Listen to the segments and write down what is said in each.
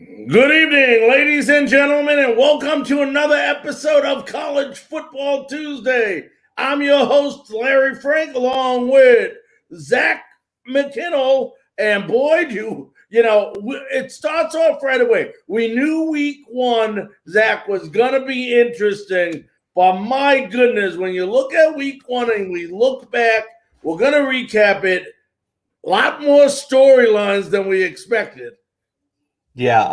Good evening, ladies and gentlemen, and welcome to another episode of College Football Tuesday. I'm your host, Larry Frank, along with Zach Mckinnell. And boy, it starts off right away. We knew week one, Zach, was going to be interesting. But my goodness, when you look at week one and we look back, we're going to recap it. A lot more storylines than we expected. Yeah,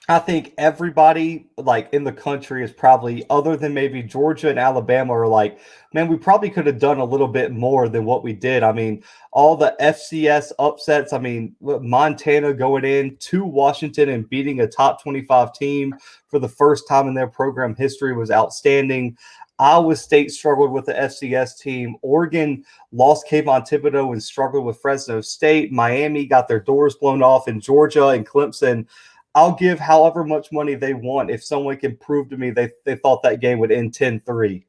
I think everybody in the country is probably, other than maybe Georgia and Alabama, are like, man, we probably could have done a little bit more than what we did. I mean, all the FCS upsets. I mean, Montana going in to Washington and beating a top 25 team for the first time in their program history was outstanding. Iowa State struggled with the FCS team. Oregon lost Kayvon Thibodeau and struggled with Fresno State. Miami got their doors blown off in Georgia and Clemson. I'll give however much money they want if someone can prove to me they thought that game would end 10-3.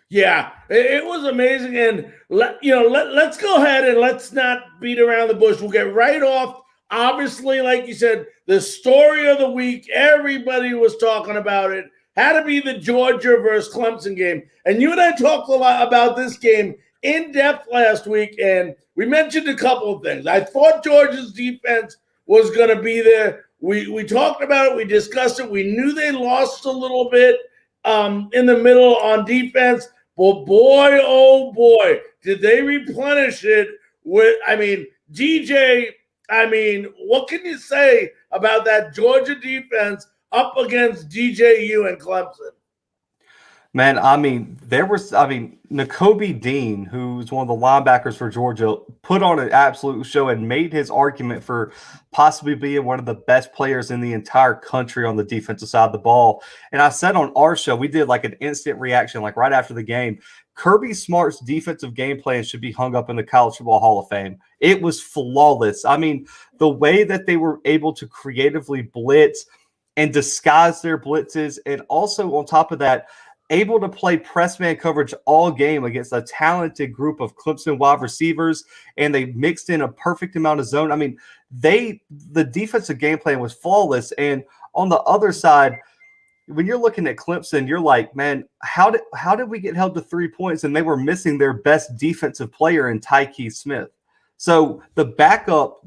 Yeah, it was amazing. And let's go ahead and let's not beat around the bush. We'll get right off. Obviously, like you said, the story of the week, everybody was talking about it. Had to be the Georgia versus Clemson game. And you and I talked a lot about this game in depth last week, and we mentioned a couple of things. I thought Georgia's defense was going to be there. We talked about it. We discussed it. We knew they lost a little bit in the middle on defense. But boy, oh boy, did they replenish it with, DJ, what can you say about that Georgia defense up against DJU and Clemson? Man, Nakobe Dean, who's one of the linebackers for Georgia, put on an absolute show and made his argument for possibly being one of the best players in the entire country on the defensive side of the ball. And I said on our show, we did like an instant reaction, like right after the game. Kirby Smart's defensive game plan should be hung up in the College Football Hall of Fame. It was flawless. I mean, the way that they were able to creatively blitz and disguise their blitzes, and also on top of that, able to play press man coverage all game against a talented group of Clemson wide receivers, and they mixed in a perfect amount of zone. I mean, the defensive game plan was flawless. And on the other side, when you're looking at Clemson, you're like, man, how did we get held to 3 points? And they were missing their best defensive player in Tyke Smith. So the backup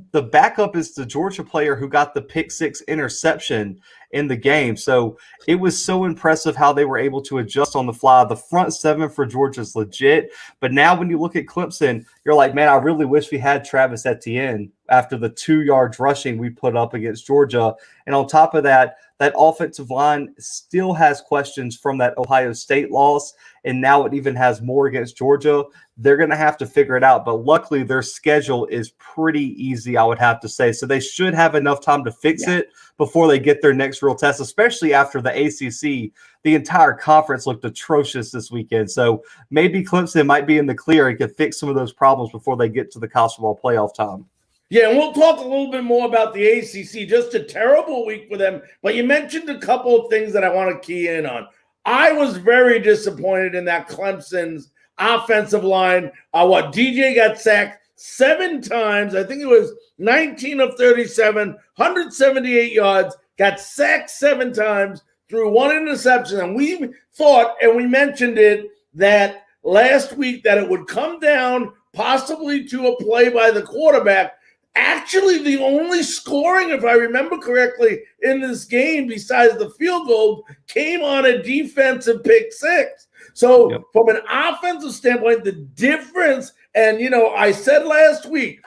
is the Georgia player who got the pick six interception in the game. So it was so impressive how they were able to adjust on the fly. The front seven for Georgia is legit. But now when you look at Clemson, you're like, man, I really wish we had Travis Etienne after the 2 yards rushing we put up against Georgia. And on top of that, that offensive line still has questions from that Ohio State loss. And now it even has more against Georgia. They're going to have to figure it out. But luckily, their schedule is pretty easy, I would have to say. So they should have enough time to fix it before they get their next real test, especially after the ACC. The entire conference looked atrocious this weekend. So maybe Clemson might be in the clear and could fix some of those problems before they get to the college football playoff time. Yeah, and we'll talk a little bit more about the ACC. Just a terrible week for them. But you mentioned a couple of things that I want to key in on. I was very disappointed in that Clemson's offensive line. DJ got sacked 7 times. I think it was 19 of 37, 178 yards, got sacked 7 times, threw 1 interception. And we thought, and we mentioned it, that last week that it would come down possibly to a play by the quarterback. Actually, the only scoring, if I remember correctly, in this game, besides the field goal, came on a defensive pick six. So from an offensive standpoint, the difference, and, I said last week,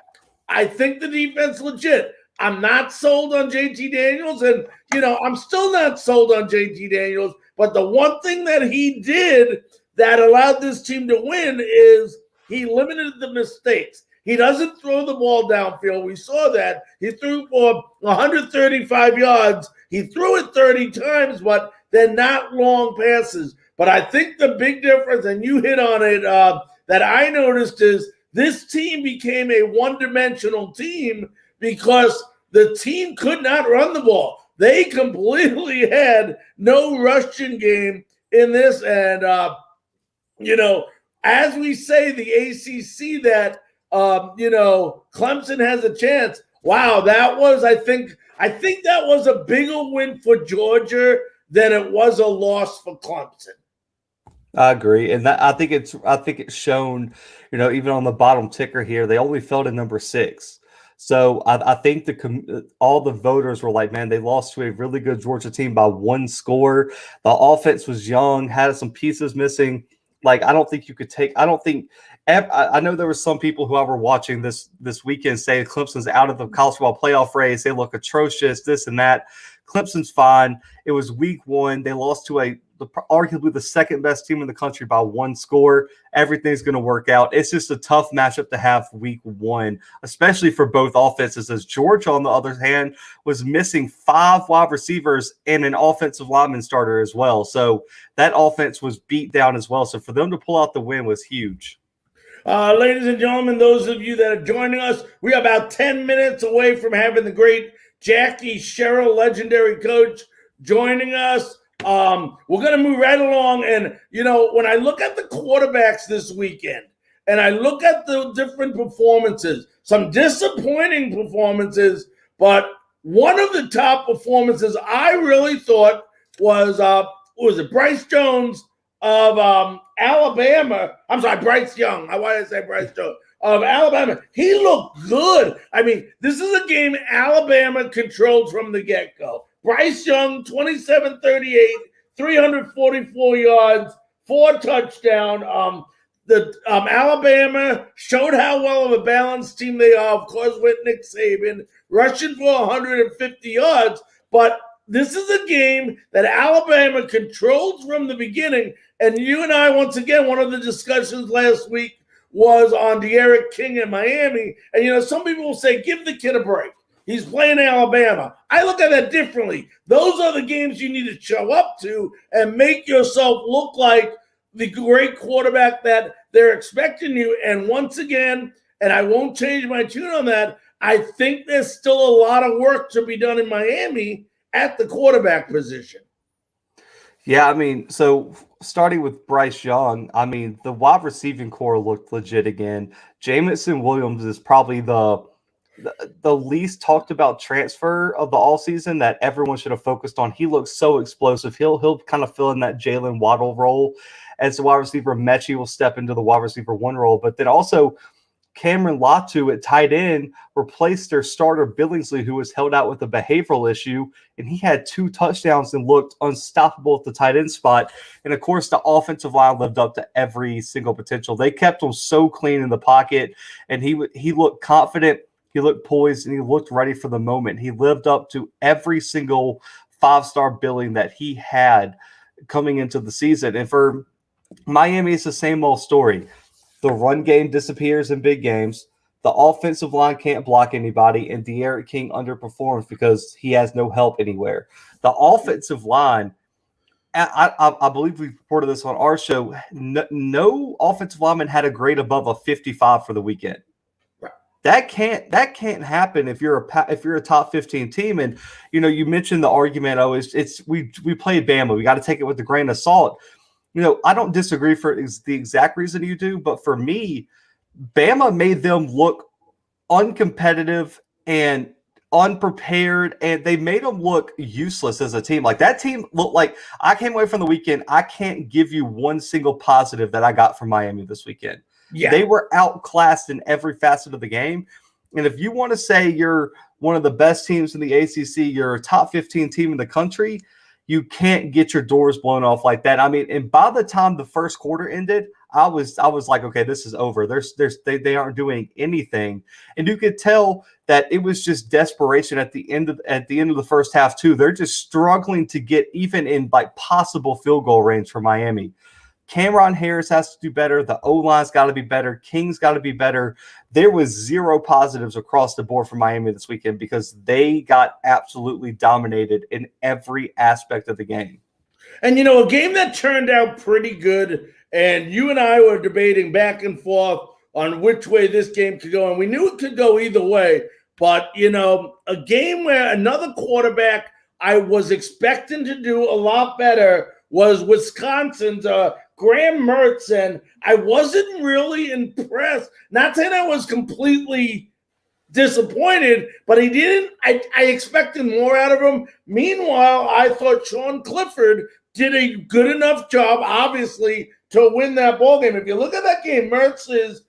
I think the defense legit. I'm not sold on JT Daniels, and, I'm still not sold on JT Daniels. But the one thing that he did that allowed this team to win is he limited the mistakes. He doesn't throw the ball downfield. We saw that. He threw for 135 yards. He threw it 30 times, but they're not long passes. But I think the big difference, and you hit on it, that I noticed is this team became a one-dimensional team because the team could not run the ball. They completely had no rushing game in this. And, as we say, the ACC that, Clemson has a chance. Wow, I think that was a bigger win for Georgia than it was a loss for Clemson. I agree, and I think it's shown, even on the bottom ticker here, they only fell to number 6. So I think all the voters were like, man, they lost to a really good Georgia team by 1 score. The offense was young, had some pieces missing. Like, I don't think you could take. I don't think. I know there were some people who I were watching this weekend say Clemson's out of the college football playoff race. They look atrocious, this and that. Clemson's fine. It was week 1. They lost to arguably the second best team in the country by 1 score. Everything's going to work out. It's just a tough matchup to have week 1, especially for both offenses, as Georgia, on the other hand, was missing 5 wide receivers and an offensive lineman starter as well. So that offense was beat down as well. So for them to pull out the win was huge. Ladies and gentlemen, those of you that are joining us, we are about 10 minutes away from having the great Jackie Sherrill, legendary coach, joining us. We're going to move right along. And, when I look at the quarterbacks this weekend and I look at the different performances, some disappointing performances, but one of the top performances I really thought was Bryce Jones of Alabama. I'm sorry, Bryce Young. Why did I say Bryce Jones? Of Alabama. He looked good. I mean, this is a game Alabama controlled from the get-go. Bryce Young, 27-38, 344 yards, 4 touchdowns. Alabama showed how well of a balanced team they are, of course, with Nick Saban, rushing for 150 yards. But this is a game that Alabama controlled from the beginning. And you and I, once again, one of the discussions last week was on De'Aaron King in Miami. And, some people will say, give the kid a break. He's playing Alabama. I look at that differently. Those are the games you need to show up to and make yourself look like the great quarterback that they're expecting you. And once again, and I won't change my tune on that, I think there's still a lot of work to be done in Miami at the quarterback position. Yeah, I mean, so starting with Bryce Young, I mean, the wide receiving core looked legit again. Jamison Williams is probably the least talked about transfer of the all season that everyone should have focused on. He looks so explosive. He'll kind of fill in that Jalen Waddle role as the wide receiver. Mechie will step into the wide receiver 1 role, but then also Cameron Latu at tight end replaced their starter Billingsley, who was held out with a behavioral issue, and he had 2 touchdowns and looked unstoppable at the tight end spot. And of course, the offensive line lived up to every single potential. They kept him so clean in the pocket, and he looked confident, he looked poised, and he looked ready for the moment. He lived up to every single 5-star billing that he had coming into the season. And for Miami, it's the same old story. The run game disappears in big games. The offensive line can't block anybody, and De'Aaron King underperforms because he has no help anywhere. The offensive line, I believe we reported this on our show, no offensive lineman had a grade above a 55 for the weekend. Right. That can't happen if you're a top 15 team. And you mentioned the argument. We played Bama. We got to take it with a grain of salt. I don't disagree for the exact reason you do, but for me, Bama made them look uncompetitive and unprepared, and they made them look useless as a team. Like, that team looked like, I came away from the weekend, I can't give you one single positive that I got from Miami this weekend. Yeah. They were outclassed in every facet of the game. And if you want to say you're one of the best teams in the ACC, you're a top 15 team in the country, you can't get your doors blown off like that. I mean, and by the time the first quarter ended, I was like, okay, this is over. They aren't doing anything, and you could tell that it was just desperation at the end of the first half too. They're just struggling to get even in like possible field goal range for Miami. Cameron Harris has to do better. The O-line's got to be better. King's got to be better. There was 0 positives across the board for Miami this weekend because they got absolutely dominated in every aspect of the game. And, a game that turned out pretty good, and you and I were debating back and forth on which way this game could go, and we knew it could go either way. But, a game where another quarterback I was expecting to do a lot better was Wisconsin's Graham Mertz, and I wasn't really impressed. Not saying I was completely disappointed, but he didn't. I expected more out of him. Meanwhile, I thought Sean Clifford did a good enough job, obviously, to win that ball game. If you look at that game, Mertz is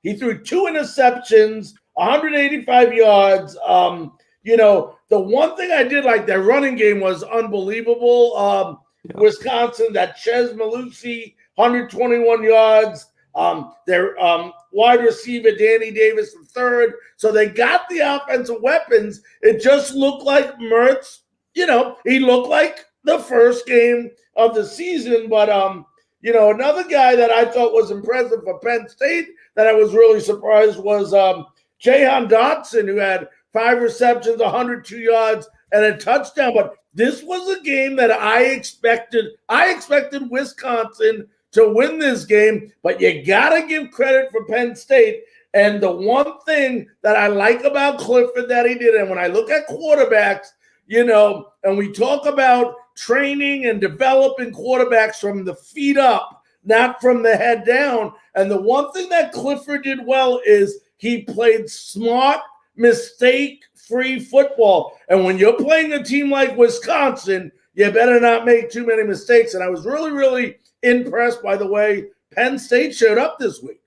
he threw 2 interceptions, 185 yards. The one thing I did like, their running game was unbelievable. Wisconsin, that Ches Malusi, 121 yards. Their wide receiver, Danny Davis, the third. So they got the offensive weapons. It just looked like Mertz, he looked like the first game of the season. But, another guy that I thought was impressive for Penn State that I was really surprised was Jahan Dotson, who had 5 receptions, 102 yards, and a touchdown. But this was a game that I expected. I expected Wisconsin to win this game, but you got to give credit for Penn State. And the one thing that I like about Clifford that he did, and when I look at quarterbacks, and we talk about training and developing quarterbacks from the feet up, not from the head down. And the one thing that Clifford did well is he played smart, mistake-free football. And when you're playing a team like Wisconsin, you better not make too many mistakes. And I was really, really impressed by the way Penn State showed up this week.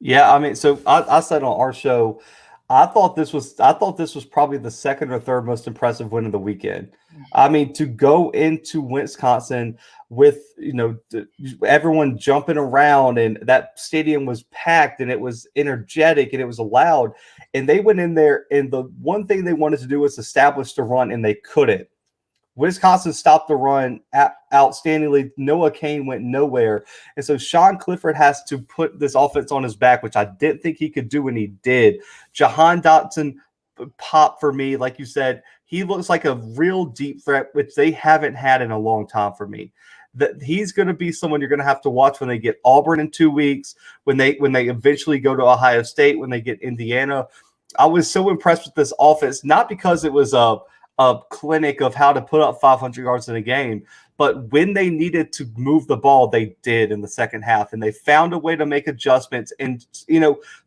Yeah, I mean, so I said on our show, I thought this was probably the second or third most impressive win of the weekend. I mean, to go into Wisconsin with everyone jumping around and that stadium was packed and it was energetic and it was loud, and they went in there and the one thing they wanted to do was establish the run and they couldn't. Wisconsin stopped the run outstandingly. Noah Cain went nowhere. And so Sean Clifford has to put this offense on his back, which I didn't think he could do, and he did. Jahan Dotson popped for me. Like you said, he looks like a real deep threat, which they haven't had in a long time for me. That he's going to be someone you're going to have to watch when they get Auburn in 2 weeks, when they eventually go to Ohio State, when they get Indiana. I was so impressed with this offense, not because it was a clinic of how to put up 500 yards in a game, but when they needed to move the ball, they did in the second half, and they found a way to make adjustments. And,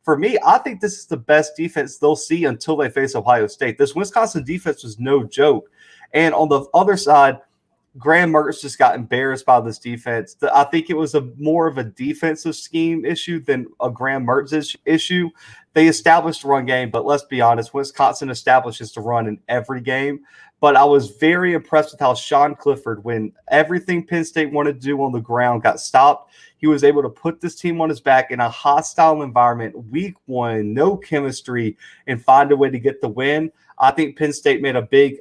for me, I think this is the best defense they'll see until they face Ohio State. This Wisconsin defense was no joke. And on the other side, Graham Mertz just got embarrassed by this defense. I think it was more of a defensive scheme issue than a Graham Mertz issue. They established the run game, but let's be honest, Wisconsin establishes the run in every game. But I was very impressed with how Sean Clifford, when everything Penn State wanted to do on the ground got stopped, he was able to put this team on his back in a hostile environment, week 1, no chemistry, and find a way to get the win. I think Penn State made a big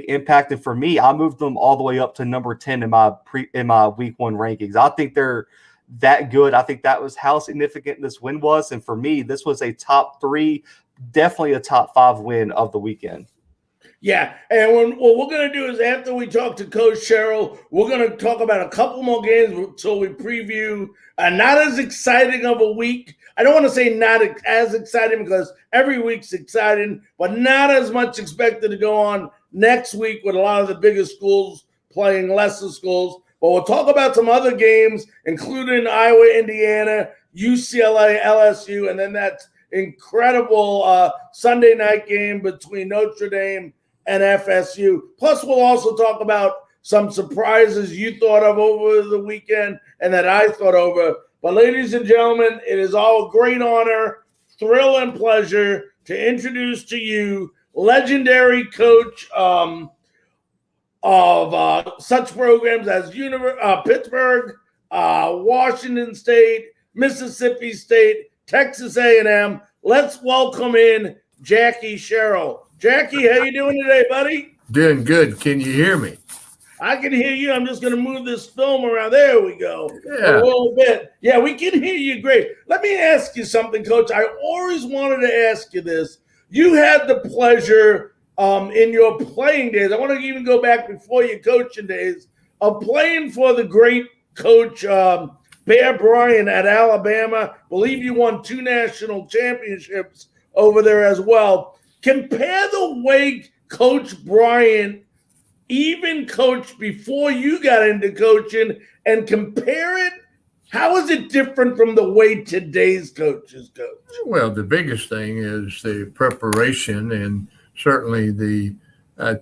impact. And for me, I moved them all the way up to number 10 in my week 1 rankings. I think they're that good. I think that was how significant this win was. And for me, this was a top 3, definitely a top 5 win of the weekend. Yeah, and what we're going to do is after we talk to Coach Sherrill, we're going to talk about a couple more games until we preview not as exciting of a week. I don't want to say not as exciting because every week's exciting, but not as much expected to go on next week with a lot of the bigger schools playing lesser schools. But we'll talk about some other games, including Iowa, Indiana, UCLA, LSU, and then that incredible Sunday night game between Notre Dame and FSU. Plus, we'll also talk about some surprises you thought of over the weekend and that I thought over. But ladies and gentlemen, it is all a great honor, thrill, and pleasure to introduce to you legendary coach of such programs as Pittsburgh, Washington State, Mississippi State, Texas A&M. Let's welcome in Jackie Sherrill. Jackie, how you doing today, buddy? Doing good. Can you hear me? I can hear you. I'm just going to move this film around. There we go. Yeah. A little bit. Yeah, we can hear you great. Let me ask you something, Coach. I always wanted to ask you this. You had the pleasure in your playing days, I want to even go back before your coaching days, of playing for the great coach Bear Bryant at Alabama. I believe you won 2 national championships over there as well. Compare the way Coach Bryant even coached before you got into coaching and compare it How is it different from the way today's coaches coach? Well, the biggest thing is the preparation and certainly the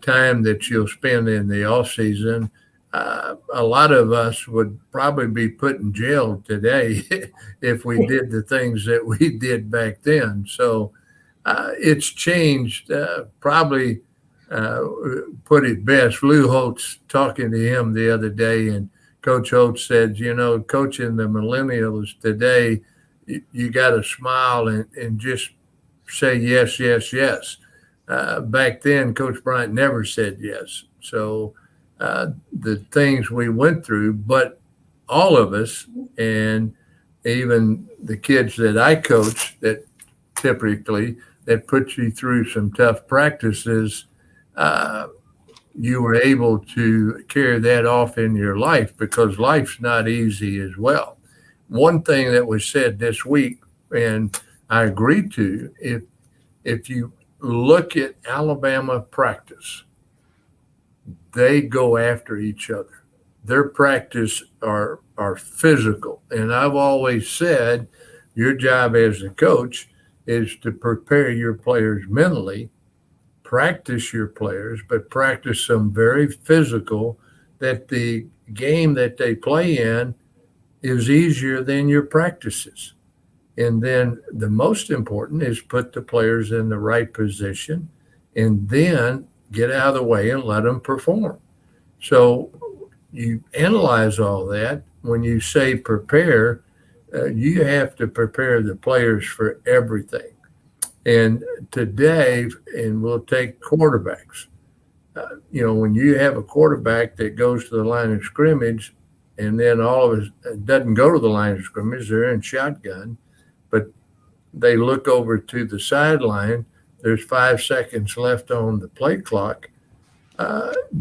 time that you'll spend in the off season. A lot of us would probably be put in jail today if we did the things that we did back then. So it's changed. Probably put it best. Lou Holtz talking to him the other day, and Coach Holtz said, coaching the millennials today, you got to smile and just say yes, yes, yes. Back then, Coach Bryant never said yes. So the things we went through, but all of us, and even the kids that I coach that typically that put you through some tough practices, you were able to carry that off in your life because life's not easy as well. One thing that was said this week, and I agree to, if you look at Alabama practice, they go after each other. Their practice are physical. And I've always said your job as a coach is to prepare your players mentally, practice your players, but practice them very physical, that the game that they play in is easier than your practices. And then the most important is put the players in the right position and then get out of the way and let them perform. So you analyze all that. When you say prepare, you have to prepare the players for everything. And today, and we'll take quarterbacks. When you have a quarterback that goes to the line of scrimmage and then all of it doesn't go to the line of scrimmage, they're in shotgun, but they look over to the sideline, there's 5 seconds left on the play clock.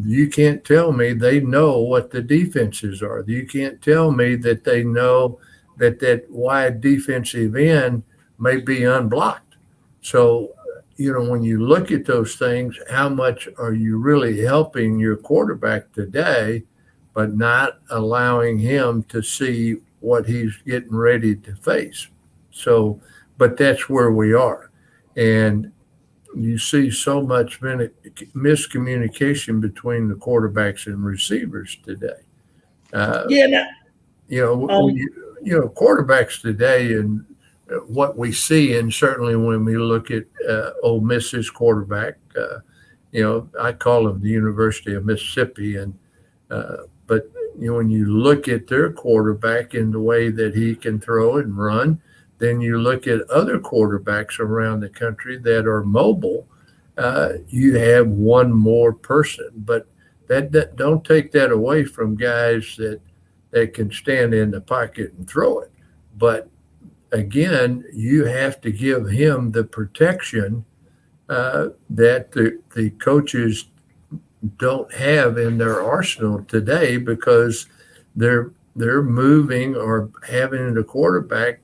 You can't tell me they know what the defenses are. You can't tell me that they know that wide defensive end may be unblocked. So, when you look at those things, how much are you really helping your quarterback today, but not allowing him to see what he's getting ready to face? So, but that's where we are. And you see so much miscommunication between the quarterbacks and receivers today. Quarterbacks today and what we see, and certainly when we look at Ole Miss's quarterback, I call him the University of Mississippi, but when you look at their quarterback and the way that he can throw and run, then you look at other quarterbacks around the country that are mobile. You have one more person, but that don't take that away from guys that can stand in the pocket and throw it. But again, you have to give him the protection that the coaches don't have in their arsenal today because they're moving or having the quarterback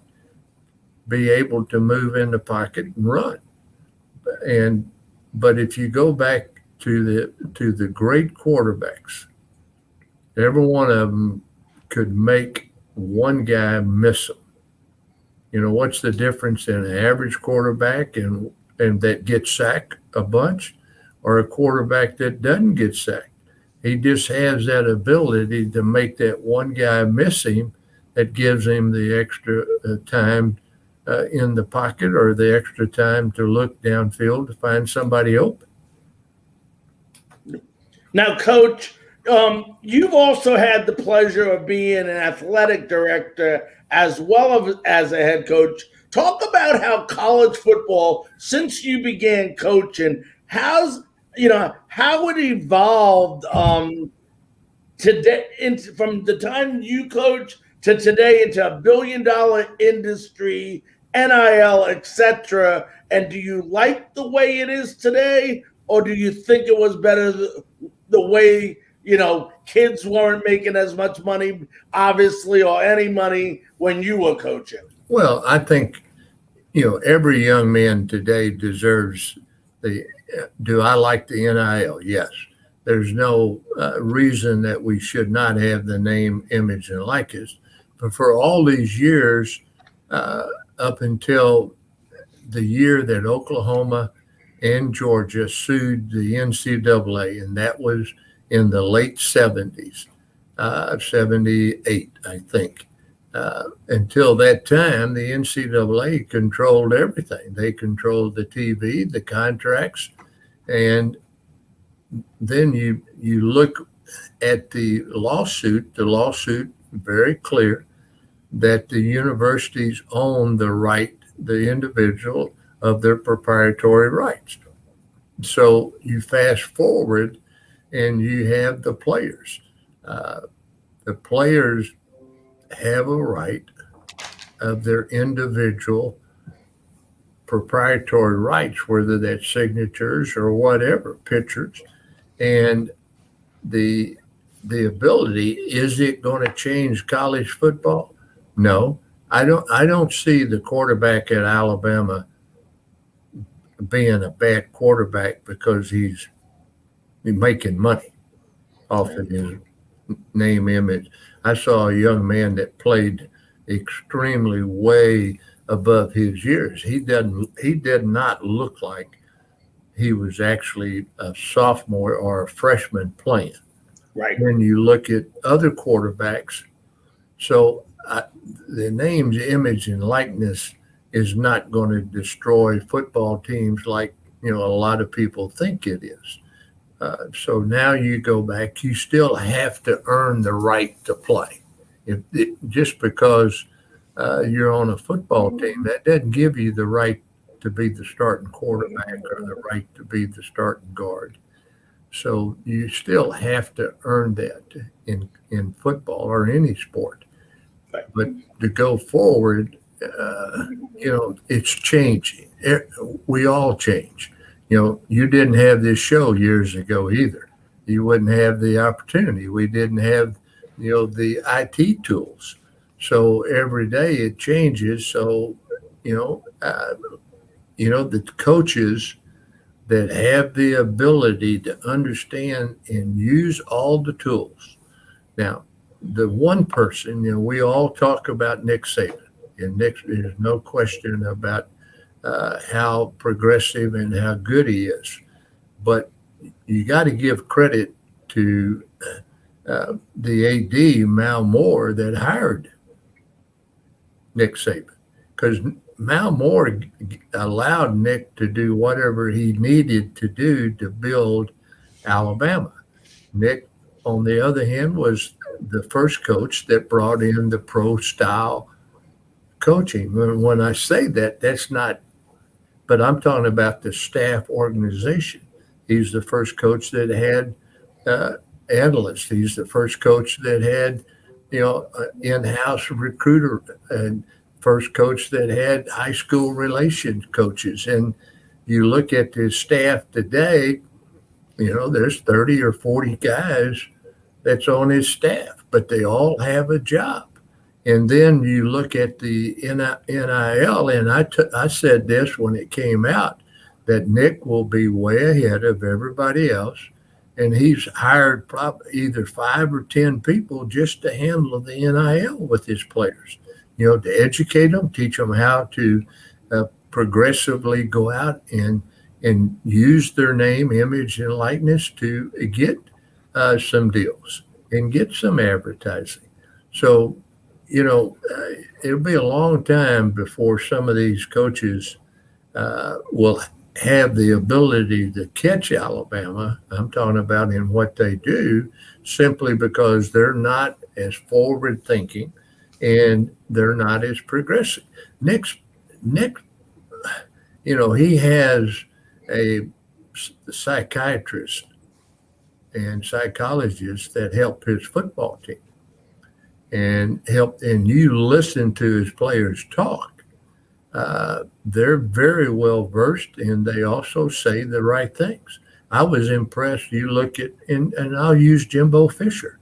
be able to move in the pocket and run. But if you go back to the great quarterbacks, every one of them could make one guy miss them. What's the difference in an average quarterback and that gets sacked a bunch or a quarterback that doesn't get sacked? He just has that ability to make that one guy miss him that gives him the extra time in the pocket or the extra time to look downfield to find somebody open. Now, Coach, you've also had the pleasure of being an athletic director as well as a head coach. Talk about how college football, since you began coaching, how it evolved today from the time you coach to today into a billion-dollar industry, NIL, etc. And do you like the way it is today, or do you think it was better the way kids weren't making as much money, obviously, or any money when you were coaching? Well, I think, every young man today deserves do I like the NIL? Yes. There's no reason that we should not have the name, image, and likeness. for all these years, up until the year that Oklahoma and Georgia sued the NCAA, and that was in the late 70s, 78, I think. Until that time, the NCAA controlled everything. They controlled the TV, the contracts, and then you look at the lawsuit very clear that the universities own the right, the individual, of their proprietary rights. So you fast forward and you have the players. The players have a right of their individual proprietary rights, whether that's signatures or whatever, pictures. And the ability, is it going to change college football? No. I don't see the quarterback at Alabama being a bad quarterback because he's making money off of his name, image. I saw a young man that played extremely way above his years. He did not look like he was actually a sophomore or a freshman playing. Right. When you look at other quarterbacks, so the names, image, and likeness is not going to destroy football teams like a lot of people think it is. So now you go back, you still have to earn the right to play. Just because you're on a football team, that doesn't give you the right to be the starting quarterback or the right to be the starting guard. So you still have to earn that in football or any sport. Right. But to go forward, it's changing. We all change. You didn't have this show years ago either. You wouldn't have the opportunity. We didn't have, the IT tools. So every day it changes. So, the coaches that have the ability to understand and use all the tools. Now, the one person, we all talk about Nick Saban, and there's no question about how progressive and how good he is. But you got to give credit to the AD, Mal Moore, that hired Nick Saban, because Mal Moore allowed Nick to do whatever he needed to do to build Alabama. Nick, on the other hand, was the first coach that brought in the pro-style coaching. When I say that, that's not, but I'm talking about the staff organization. He's the first coach that had analysts. He's the first coach that had, in-house recruiter, and first coach that had high school relations coaches. And you look at his staff today, there's 30 or 40 guys that's on his staff, but they all have a job. And then you look at the NIL, and I said this when it came out, that Nick will be way ahead of everybody else. And he's hired probably either 5 or 10 people just to handle the NIL with his players, to educate them, teach them how to progressively go out and use their name, image, and likeness to get some deals and get some advertising. So, it'll be a long time before some of these coaches will have the ability to catch Alabama. I'm talking about in what they do, simply because they're not as forward thinking and they're not as progressive. Nick, he has a psychiatrist and psychologists that help his football team and you listen to his players talk. They're very well versed, and they also say the right things. I was impressed. You look at, and I'll use Jimbo Fisher.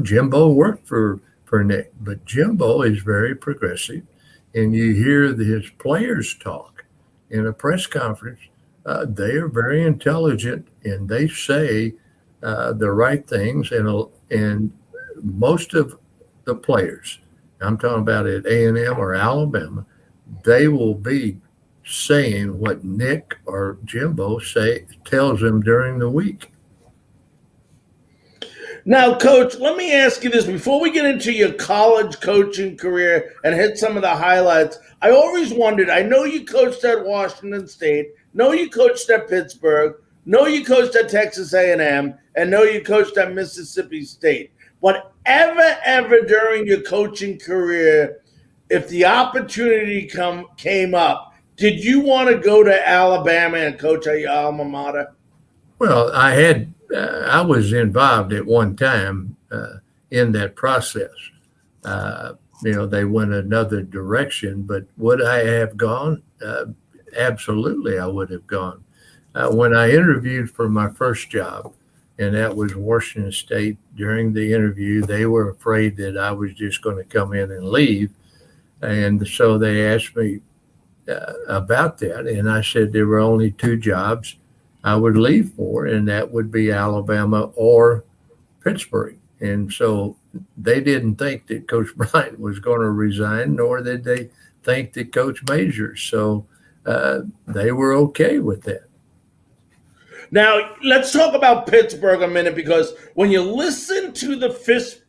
Jimbo worked for Nick, but Jimbo is very progressive, and you hear his players talk in a press conference. They are very intelligent, and they say the right things, and most of the players, I'm talking about at A&M or Alabama, they will be saying what Nick or Jimbo tells them during the week. Now, Coach, let me ask you this. Before we get into your college coaching career and hit some of the highlights, I always wondered, I know you coached at Washington State, know you coached at Pittsburgh, know you coached at Texas A&M, and know you coached at Mississippi State. But ever during your coaching career, if the opportunity came up, did you want to go to Alabama and coach at your alma mater? Well, I was involved at one time in that process. They went another direction, but would I have gone? Absolutely, I would have gone. When I interviewed for my first job, and that was Washington State, during the interview, they were afraid that I was just going to come in and leave. And so they asked me about that. And I said there were only two jobs I would leave for, and that would be Alabama or Pittsburgh. And so they didn't think that Coach Bryant was going to resign, nor did they think that Coach Majors. So they were okay with that. Now, let's talk about Pittsburgh a minute, because when you listen to the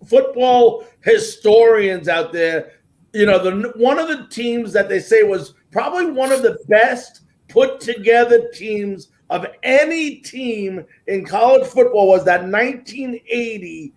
football historians out there, one of the teams that they say was probably one of the best put together teams of any team in college football was that 1980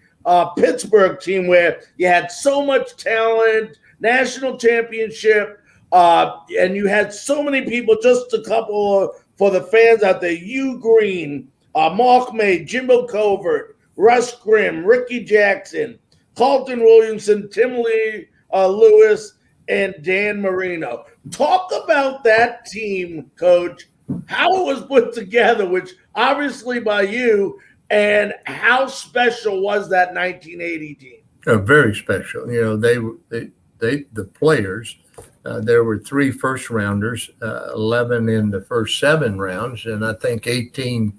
Pittsburgh team, where you had so much talent, national championship, and you had so many people. Just a couple for the fans out there: Hugh Green, Mark May, Jimbo Covert, Russ Grimm, Ricky Jackson, Carlton Williamson, Tim Lee Lewis, and Dan Marino. Talk about that team, Coach, how it was put together, which obviously by you, and how special was that 1980 team? Very special. The players, there were 3 first rounders, 11 in the first 7 rounds, and I think 18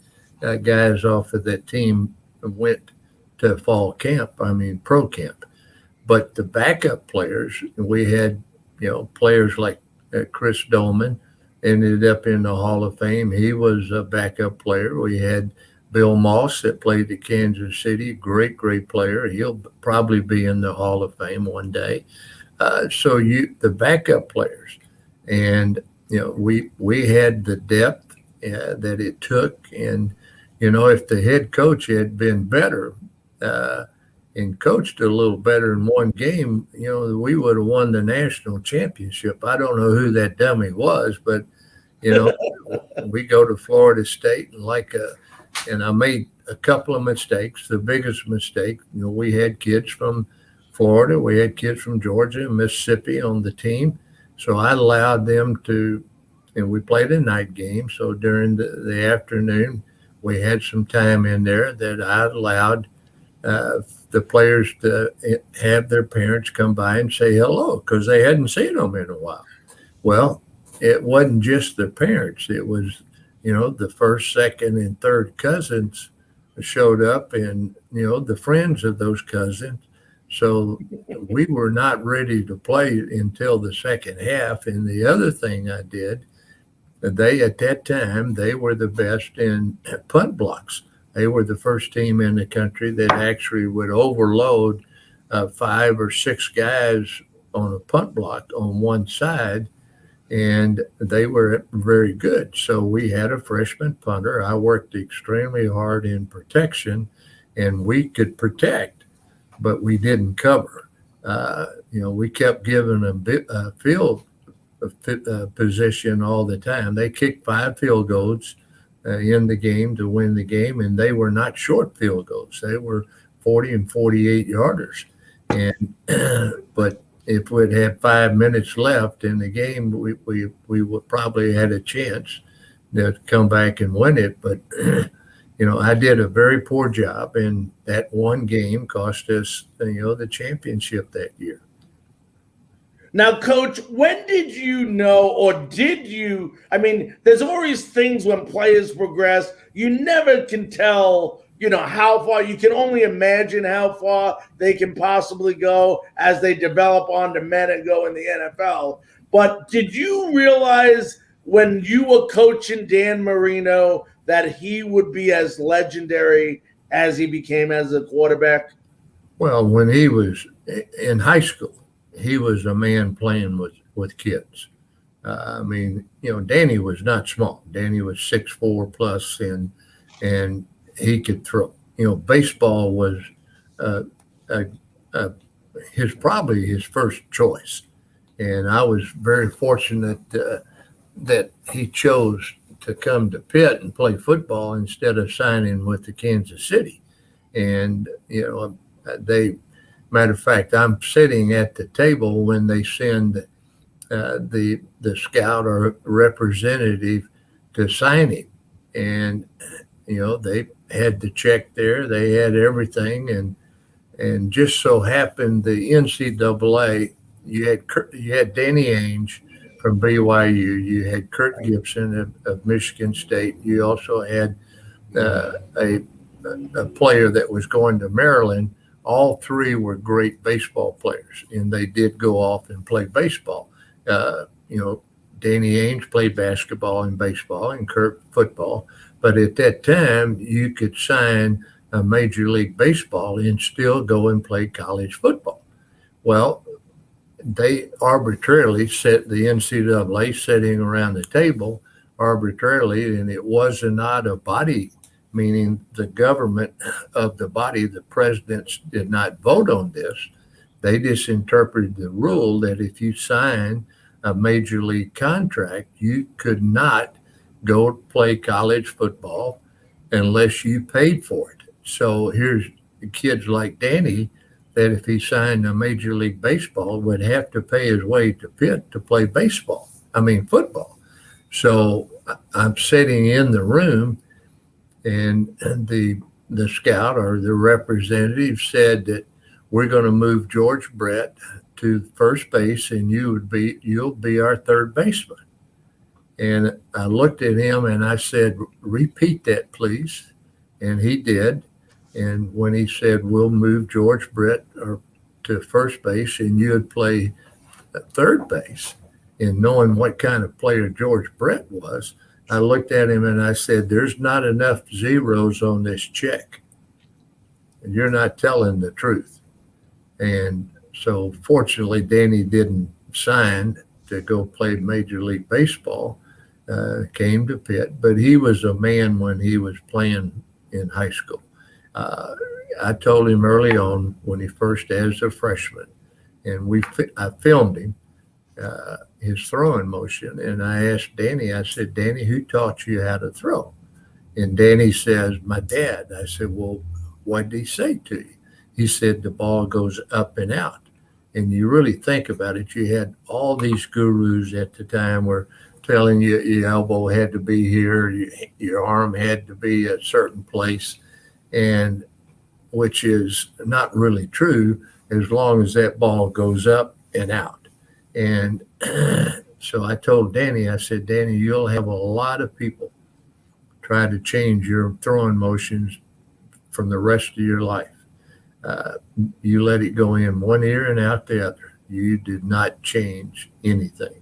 guys off of that team went to fall camp, pro camp. But the backup players, we had, players like Chris Dolman ended up in the Hall of Fame. He was a backup player. We had Bill Moss that played at Kansas City, great player. He'll probably be in the Hall of Fame one day. So the backup players, and we had the depth that it took, and if the head coach had been better and coached a little better in one game, we would have won the national championship. I don't know who that dummy was, but we go to Florida State and I made a couple of mistakes. The biggest mistake, we had kids from Florida, we had kids from Georgia and Mississippi on the team. So I allowed them and we played a night game. So during the afternoon, we had some time in there that I allowed the players to have their parents come by and say hello, because they hadn't seen them in a while. Well, it wasn't just the parents. It was, the first, second, and third cousins showed up, and, the friends of those cousins. So we were not ready to play until the second half. And the other thing I did, at that time, they were the best in punt blocks. They were the first team in the country that actually would overload 5 or 6 guys on a punt block on one side, and they were very good. So we had a freshman punter. I worked extremely hard in protection, and we could protect, but we didn't cover. We kept giving them a field position all the time. They kicked 5 field goals in the game to win the game, and they were not short field goals. They were 40 and 48 yarders. And but if we'd had 5 minutes left in the game, we would probably had a chance to come back and win it. But I did a very poor job, and that one game cost us the championship that year. Now, Coach, when did you know, or did you, there's always things when players progress, you never can tell how far you can only imagine how far they can possibly go as they develop onto men and go in the NFL. But did you realize when you were coaching Dan Marino that he would be as legendary as he became as a quarterback? Well, when he was in high school, he was a man playing with kids. Danny was not small. Danny was 6'4" plus, and he could throw. Baseball was uh, uh, uh, probably his first choice, and I was very fortunate that he chose to come to Pitt and play football instead of signing with the Kansas City. And matter of fact, I'm sitting at the table when they send the scout or representative to sign him, and they had the check there, they had everything, and just so happened the NCAA, you had Danny Ainge from BYU, you had Kurt Gibson of Michigan State, you also had a player that was going to Maryland. All three were great baseball players, and they did go off and play baseball. Danny Ainge played basketball and baseball, and Kurt football. But at that time, you could sign a Major League Baseball and still go and play college football. Well, they arbitrarily set the NCAA sitting around the table arbitrarily, and it was not a body, meaning the government of the body, the presidents did not vote on this. They just interpreted the rule that if you sign a major league contract, you could not go play college football unless you paid for it. So here's kids like Danny that if he signed a Major League Baseball would have to pay his way to Pitt to play football. So I'm sitting in the room, and the scout or the representative said that we're going to move George Brett to first base, and you'll be our third baseman. And I looked at him and I said, repeat that, please. And he did. And when he said, we'll move George Brett to first base and you would play third base, and knowing what kind of player George Brett was, I looked at him and I said, there's not enough zeros on this check. And you're not telling the truth. And so fortunately, Danny didn't sign to go play Major League Baseball, came to Pitt, but he was a man when he was playing in high school. I told him early on when he first, as a freshman, and I filmed him, his throwing motion. And I asked Danny, I said, Danny, who taught you how to throw? And Danny says, my dad. I said, well, what did he say to you? He said, the ball goes up and out. And you really think about it, you had all these gurus at the time were telling you your elbow had to be here, your arm had to be a certain place, and which is not really true as long as that ball goes up and out. And so I told Danny, I said, Danny, you'll have a lot of people try to change your throwing motions from the rest of your life. You let it go in one ear and out the other. You did not change anything.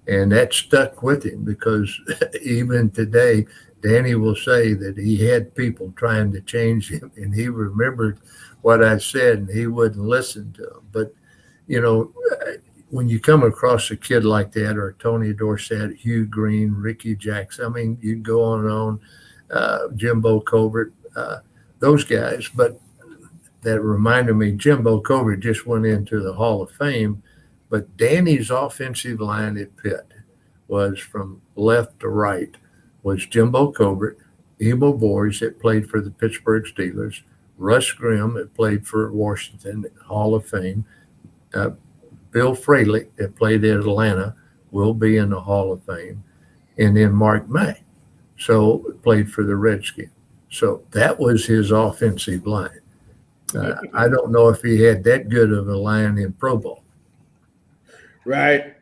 And that stuck with him because even today, Danny will say that he had people trying to change him, and he remembered what I said, and he wouldn't listen to them. But, when you come across a kid like that, or Tony Dorsett, Hugh Green, Ricky Jackson, you can go on and on, Jimbo Covert, those guys. But that reminded me, Jimbo Covert just went into the Hall of Fame, but Danny's offensive line at Pitt was from left to right, was Jimbo Covert, Emil Boers that played for the Pittsburgh Steelers, Russ Grimm that played for Washington, Hall of Fame, Bill Fraley that played at Atlanta, will be in the Hall of Fame, and then Mark May, so played for the Redskins. So that was his offensive line. I don't know if he had that good of a line in Pro Bowl. Right.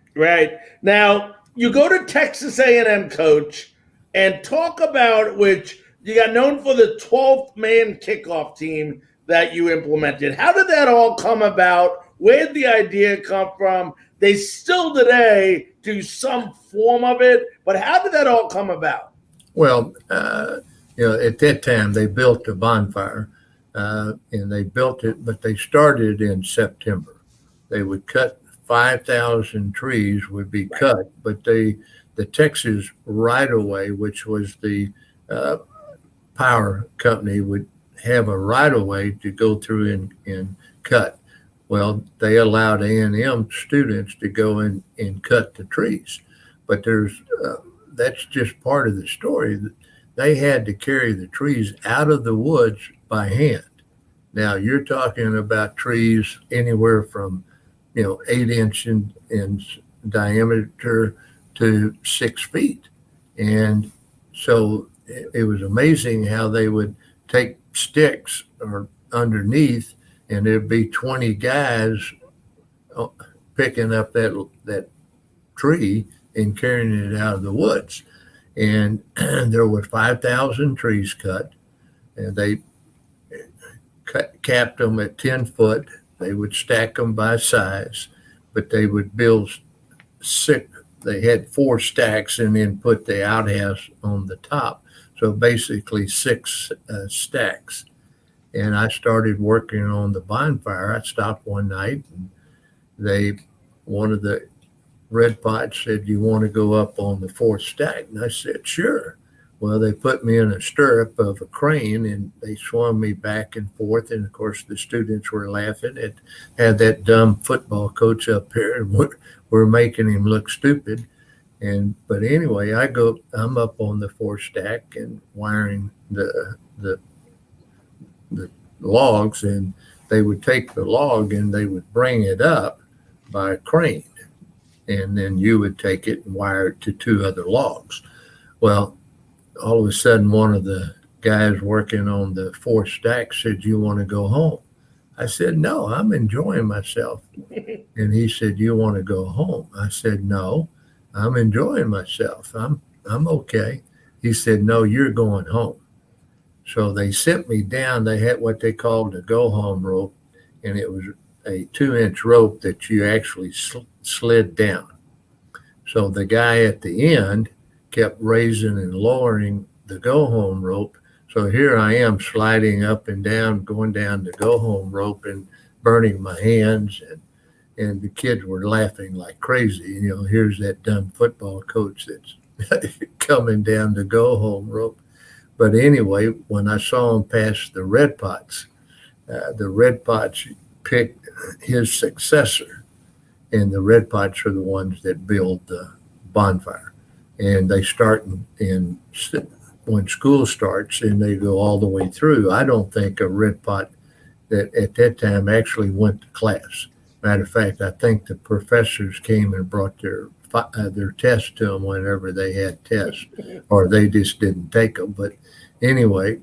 Now, you go to Texas A&M, coach, and talk about which You got known for the 12th man kickoff team that you implemented. How did that all come about? Where did the idea come from? They still today do some form of it, but how did that all come about? Well, at that time they built a bonfire, and they built it, but they started in September. They would cut 5,000 trees would be cut, but the Texas right of way, which was the power company, would have a right of way to go through and cut. Well, they allowed A&M students to go in and cut the trees, but that's just part of the story. They had to carry the trees out of the woods by hand. Now you're talking about trees anywhere from 8-inch in diameter to 6 feet, and so it was amazing how they would take sticks or underneath, and there'd be 20 guys picking up that tree and carrying it out of the woods. And there were 5,000 trees cut, and they capped them at 10 foot. They would stack them by size, but they would build six. They had 4 stacks and then put the outhouse on the top. So basically 6 stacks. And I started working on the bonfire. I stopped one night, and one of the Red Pots said, "You want to go up on the 4th stack?" And I said, "Sure." Well, they put me in a stirrup of a crane, and they swung me back and forth. And of course, the students were laughing. It had that dumb football coach up here, and we're making him look stupid. But anyway, I'm up on the 4th stack and wiring the logs, and they would take the log and they would bring it up by a crane, and then you would take it and wire it to 2 other logs. Well, all of a sudden, one of the guys working on the 4th stack said, "You want to go home?" I said, "No, I'm enjoying myself." And he said, "You want to go home?" I said, "No, I'm enjoying myself. I'm okay." He said, "No, you're going home." So they sent me down. They had what they called a go home rope, and it was a 2-inch rope that you actually slid down. So the guy at the end kept raising and lowering the go home rope. So here I am sliding up and down, going down the go home rope and burning my hands. And the kids were laughing like crazy. Here's that dumb football coach that's coming down the go home rope. But anyway, when I saw him pass the Red Pots picked his successor, and the Red Pots are the ones that build the bonfire. And they start when school starts, and they go all the way through. I don't think a Red Pot that at that time actually went to class. Matter of fact, I think the professors came and brought their tests to them whenever they had tests, or they just didn't take them. But anyway,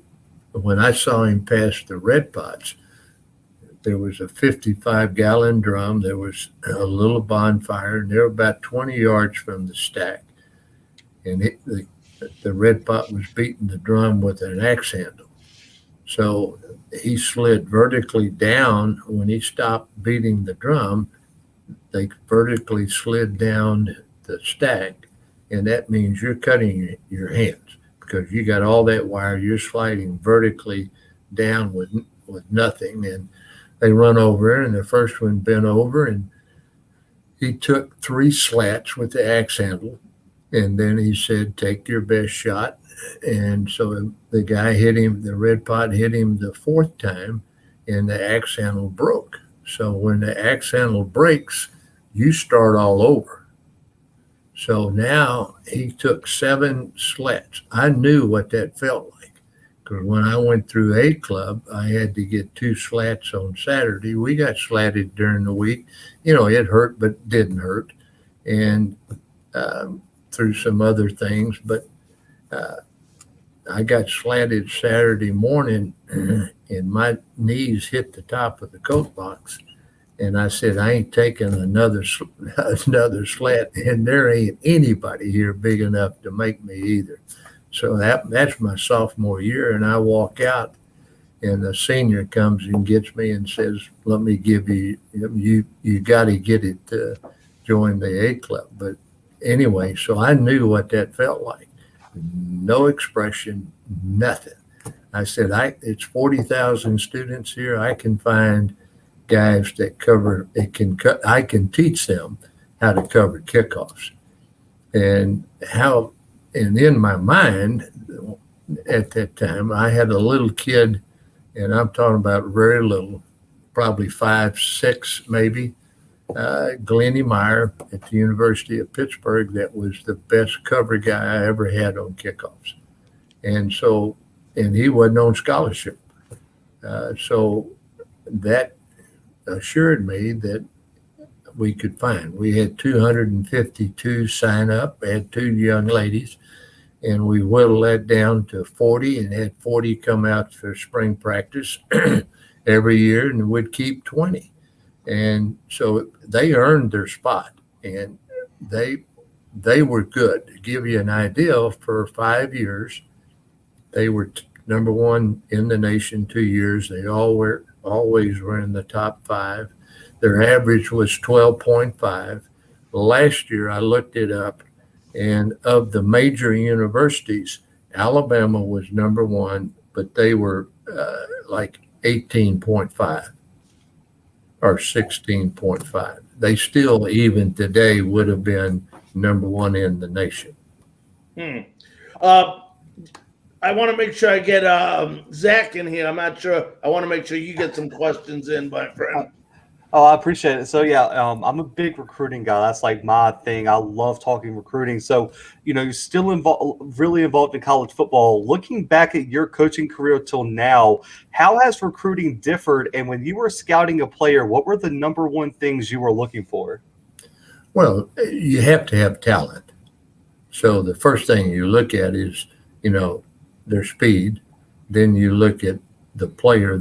when I saw him pass the Red Pots, there was a 55-gallon drum. There was a little bonfire, and they were about 20 yards from the stack. And the Red Pot was beating the drum with an axe handle. So he slid vertically down. When he stopped beating the drum, they vertically slid down the stack, and that means you're cutting your hands because you got all that wire. You're sliding vertically down with nothing, and they run over, and the first one bent over, and he took 3 slats with the axe handle, and then he said, "Take your best shot." And so the guy hit him, the Red Pot hit him the 4th time, and the axe handle broke. So when the axe handle breaks, you start all over. So now he took 7 slats. I knew what that felt like, because when I went through A Club, I had to get 2 slats on Saturday. We got slatted during the week. It hurt, but didn't hurt. And through some other things, but I got slatted Saturday morning, and my knees hit the top of the coat box. And I said, "I ain't taking another slat, and there ain't anybody here big enough to make me either." So that's my sophomore year, and I walk out, and the senior comes and gets me and says, "Let me give you got to get it to join the A club." But anyway, so I knew what that felt like. No expression, nothing. I said, it's 40,000 students here. I can find guys that cover it. I can teach them how to cover kickoffs, and in my mind at that time, I had a little kid, and I'm talking about very little, probably 5, 6 maybe, Glennie Meyer at the University of Pittsburgh, that was the best cover guy I ever had on kickoffs. And he wasn't on scholarship. So that assured me that we could find. We had 252 sign up. I had 2 young ladies, and we whittled that down to 40 and had 40 come out for spring practice every year, and we'd keep 20. And so they earned their spot, and they were good. To give you an idea, for 5 years, they were number 1 in the nation 2 years. They always were in the top 5. Their average was 12.5. Last year, I looked it up, and of the major universities, Alabama was number 1, but they were like 18.5 or 16.5. They still, even today, would have been number 1 in the nation. I want to make sure I get Zach in here. I'm not sure. I want to make sure you get some questions in, my friend. Oh, I appreciate it. So yeah, I'm a big recruiting guy. That's like my thing. I love talking recruiting. So, you're still really involved in college football. Looking back at your coaching career till now, how has recruiting differed? And when you were scouting a player, what were the number 1 things you were looking for? Well, you have to have talent. So the first thing you look at is, their speed. Then you look at the player,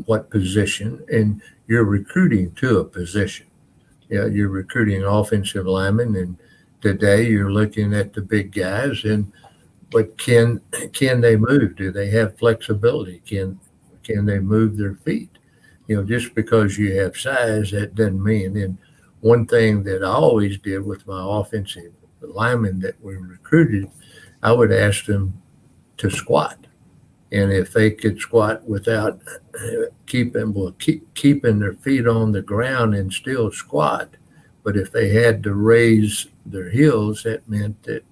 what position, and you're recruiting to a position. You're recruiting offensive linemen, and today you're looking at the big guys. But can they move? Do they have flexibility? Can they move their feet? Just because you have size, that doesn't mean. And one thing that I always did with my offensive linemen that we recruited, I would ask them to squat. And if they could squat without keeping their feet on the ground and still squat, but if they had to raise their heels, that meant that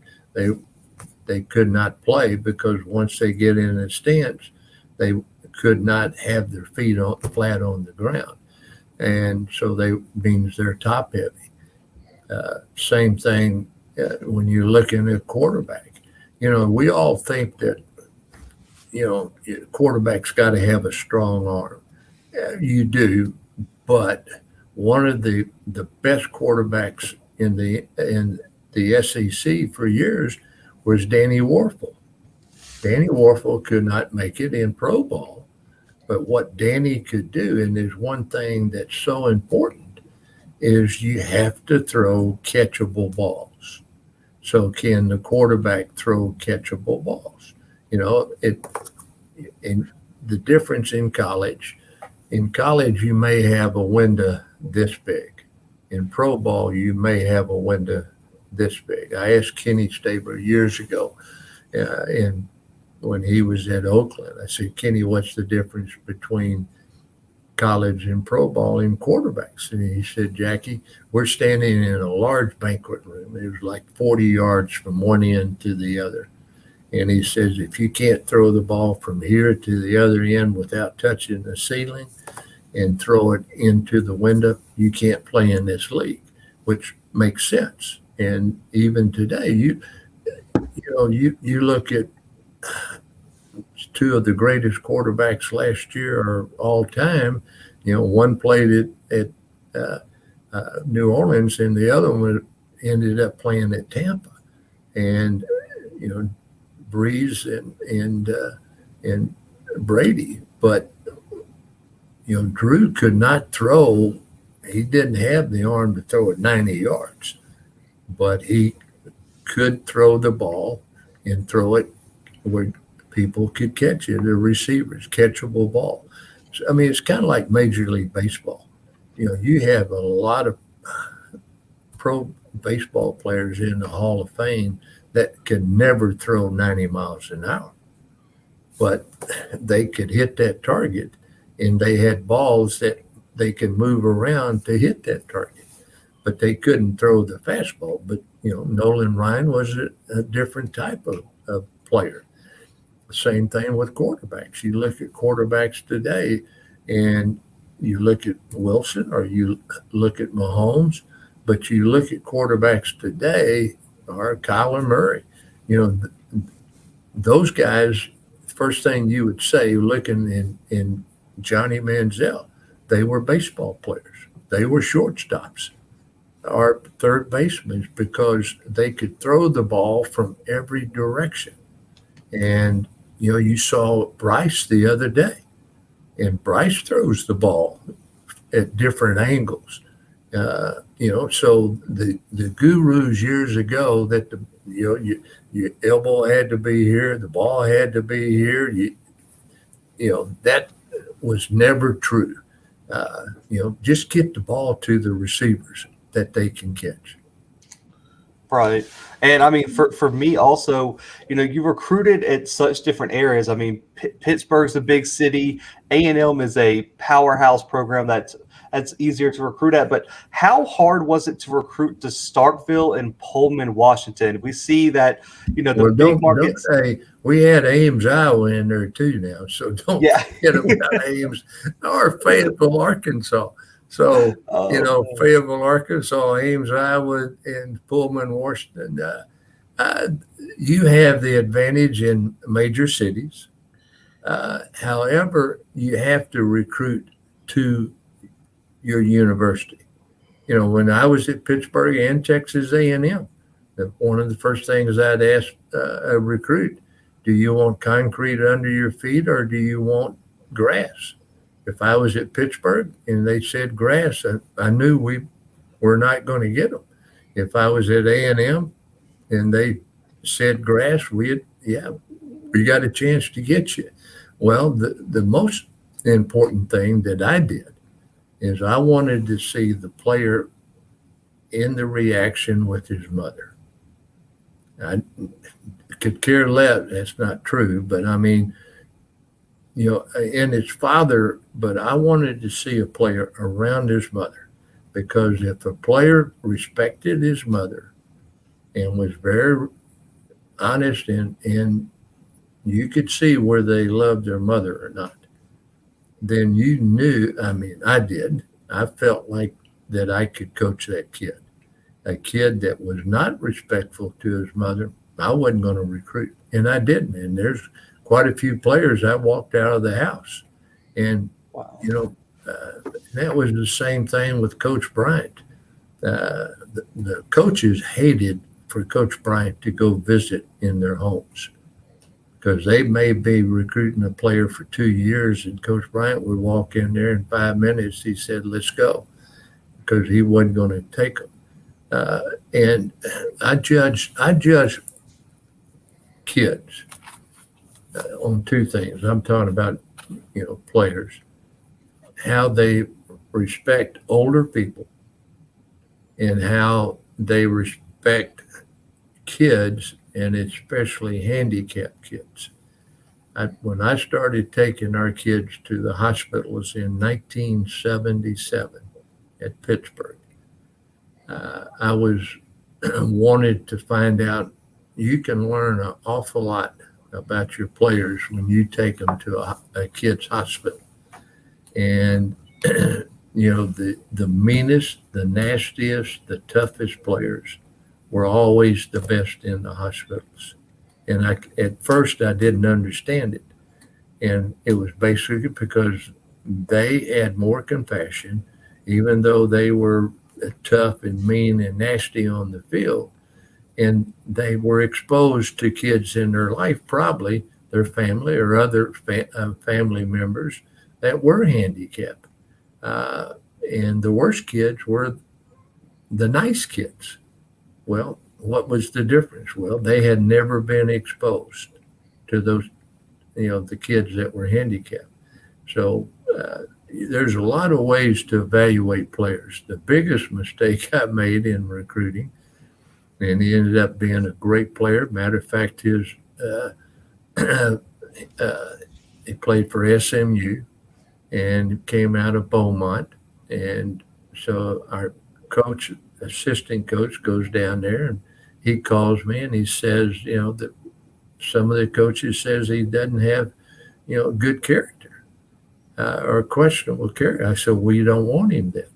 they could not play, because once they get in a stance, they could not have their feet flat on the ground. And so means they're top heavy. Same thing when you're looking at quarterback. We all think that, quarterback's got to have a strong arm. You do, but one of the best quarterbacks in the SEC for years was Danny Warfel. Danny Warfel could not make it in pro ball, but what Danny could do, and there's one thing that's so important, is you have to throw catchable balls. So can the quarterback throw catchable balls? And the difference in college, you may have a window this big. In pro ball, you may have a window this big. I asked Kenny Stabler years ago, and when he was at Oakland, I said, Kenny, what's the difference between college and pro ball in quarterbacks? And he said, Jackie, we're standing in a large banquet room. It was like 40 yards from one end to the other. And he says, if you can't throw the ball from here to the other end without touching the ceiling and throw it into the window, you can't play in this league, which makes sense. And even today, you look at 2 of the greatest quarterbacks last year or all time. One played at New Orleans, and the other one ended up playing at Tampa. And Breeze and Brady, but Drew could not throw. He didn't have the arm to throw it 90 yards, but he could throw the ball, and throw it where people could catch it, the receivers, catchable ball. So, I mean, it's kind of like Major League Baseball. You have a lot of pro baseball players in the Hall of Fame that could never throw 90 miles an hour, but they could hit that target, and they had balls that they could move around to hit that target, but they couldn't throw the fastball. But, Nolan Ryan was a different type of player. Same thing with quarterbacks. You look at quarterbacks today, and you look at Wilson or you look at Mahomes, but you look at quarterbacks today or Kyler Murray. Those guys, first thing you would say, looking in Johnny Manziel, they were baseball players. They were shortstops or third basemen because they could throw the ball from every direction. And, you saw Bryce the other day, and Bryce throws the ball at different angles. So the gurus years ago that your elbow had to be here, the ball had to be here. That was never true. Just get the ball to the receivers that they can catch. Right. And I mean, for me also, you recruited at such different areas. I mean, Pittsburgh's a big city. A&M is a powerhouse program that's easier to recruit at. But how hard was it to recruit to Starkville and Pullman, Washington? We see that, the big markets. We had Ames, Iowa in there too now. So don't forget about Ames or Fayetteville, Arkansas. So, Fayetteville, Arkansas, Ames, Iowa, and Pullman, Washington. You have the advantage in major cities. However, you have to recruit to your university. When I was at Pittsburgh and Texas A&M, one of the first things I'd ask a recruit, do you want concrete under your feet or do you want grass? If I was at Pittsburgh and they said grass, I knew we were not going to get them. If I was at A&M and they said grass, we got a chance to get you. Well, the most important thing that I did is I wanted to see the player in the reaction with his mother. I could care less. That's not true, but I mean, and his father, but I wanted to see a player around his mother, because if a player respected his mother and was very honest and you could see where they loved their mother or not, then you knew, I did. I felt like that I could coach that kid. A kid that was not respectful to his mother, I wasn't going to recruit, and I didn't. And there's quite a few players I walked out of the house. And, wow. That was the same thing with Coach Bryant. The coaches hated for Coach Bryant to go visit in their homes, because they may be recruiting a player for 2 years, and Coach Bryant would walk in there in 5 minutes. He said, let's go, because he wasn't going to take them. And I judge kids on two things. I'm talking about, players, how they respect older people and how they respect kids, and especially handicapped kids. When I started taking our kids to the hospitals in 1977 at Pittsburgh, I was wanted to find out, you can learn an awful lot about your players when you take them to a kid's hospital. And, the meanest, the nastiest, the toughest players were always the best in the hospitals. And at first I didn't understand it. And it was basically because they had more compassion, even though they were tough and mean and nasty on the field. And they were exposed to kids in their life, probably their family or other family members that were handicapped. And the worst kids were the nice kids. Well, what was the difference? Well, they had never been exposed to those, the kids that were handicapped. So there's a lot of ways to evaluate players. The biggest mistake I made in recruiting, and he ended up being a great player. Matter of fact, he played for SMU and came out of Beaumont. And so our assistant coach goes down there and he calls me and he says, that some of the coaches says he doesn't have, good character or questionable character. I said, well, you don't want him then.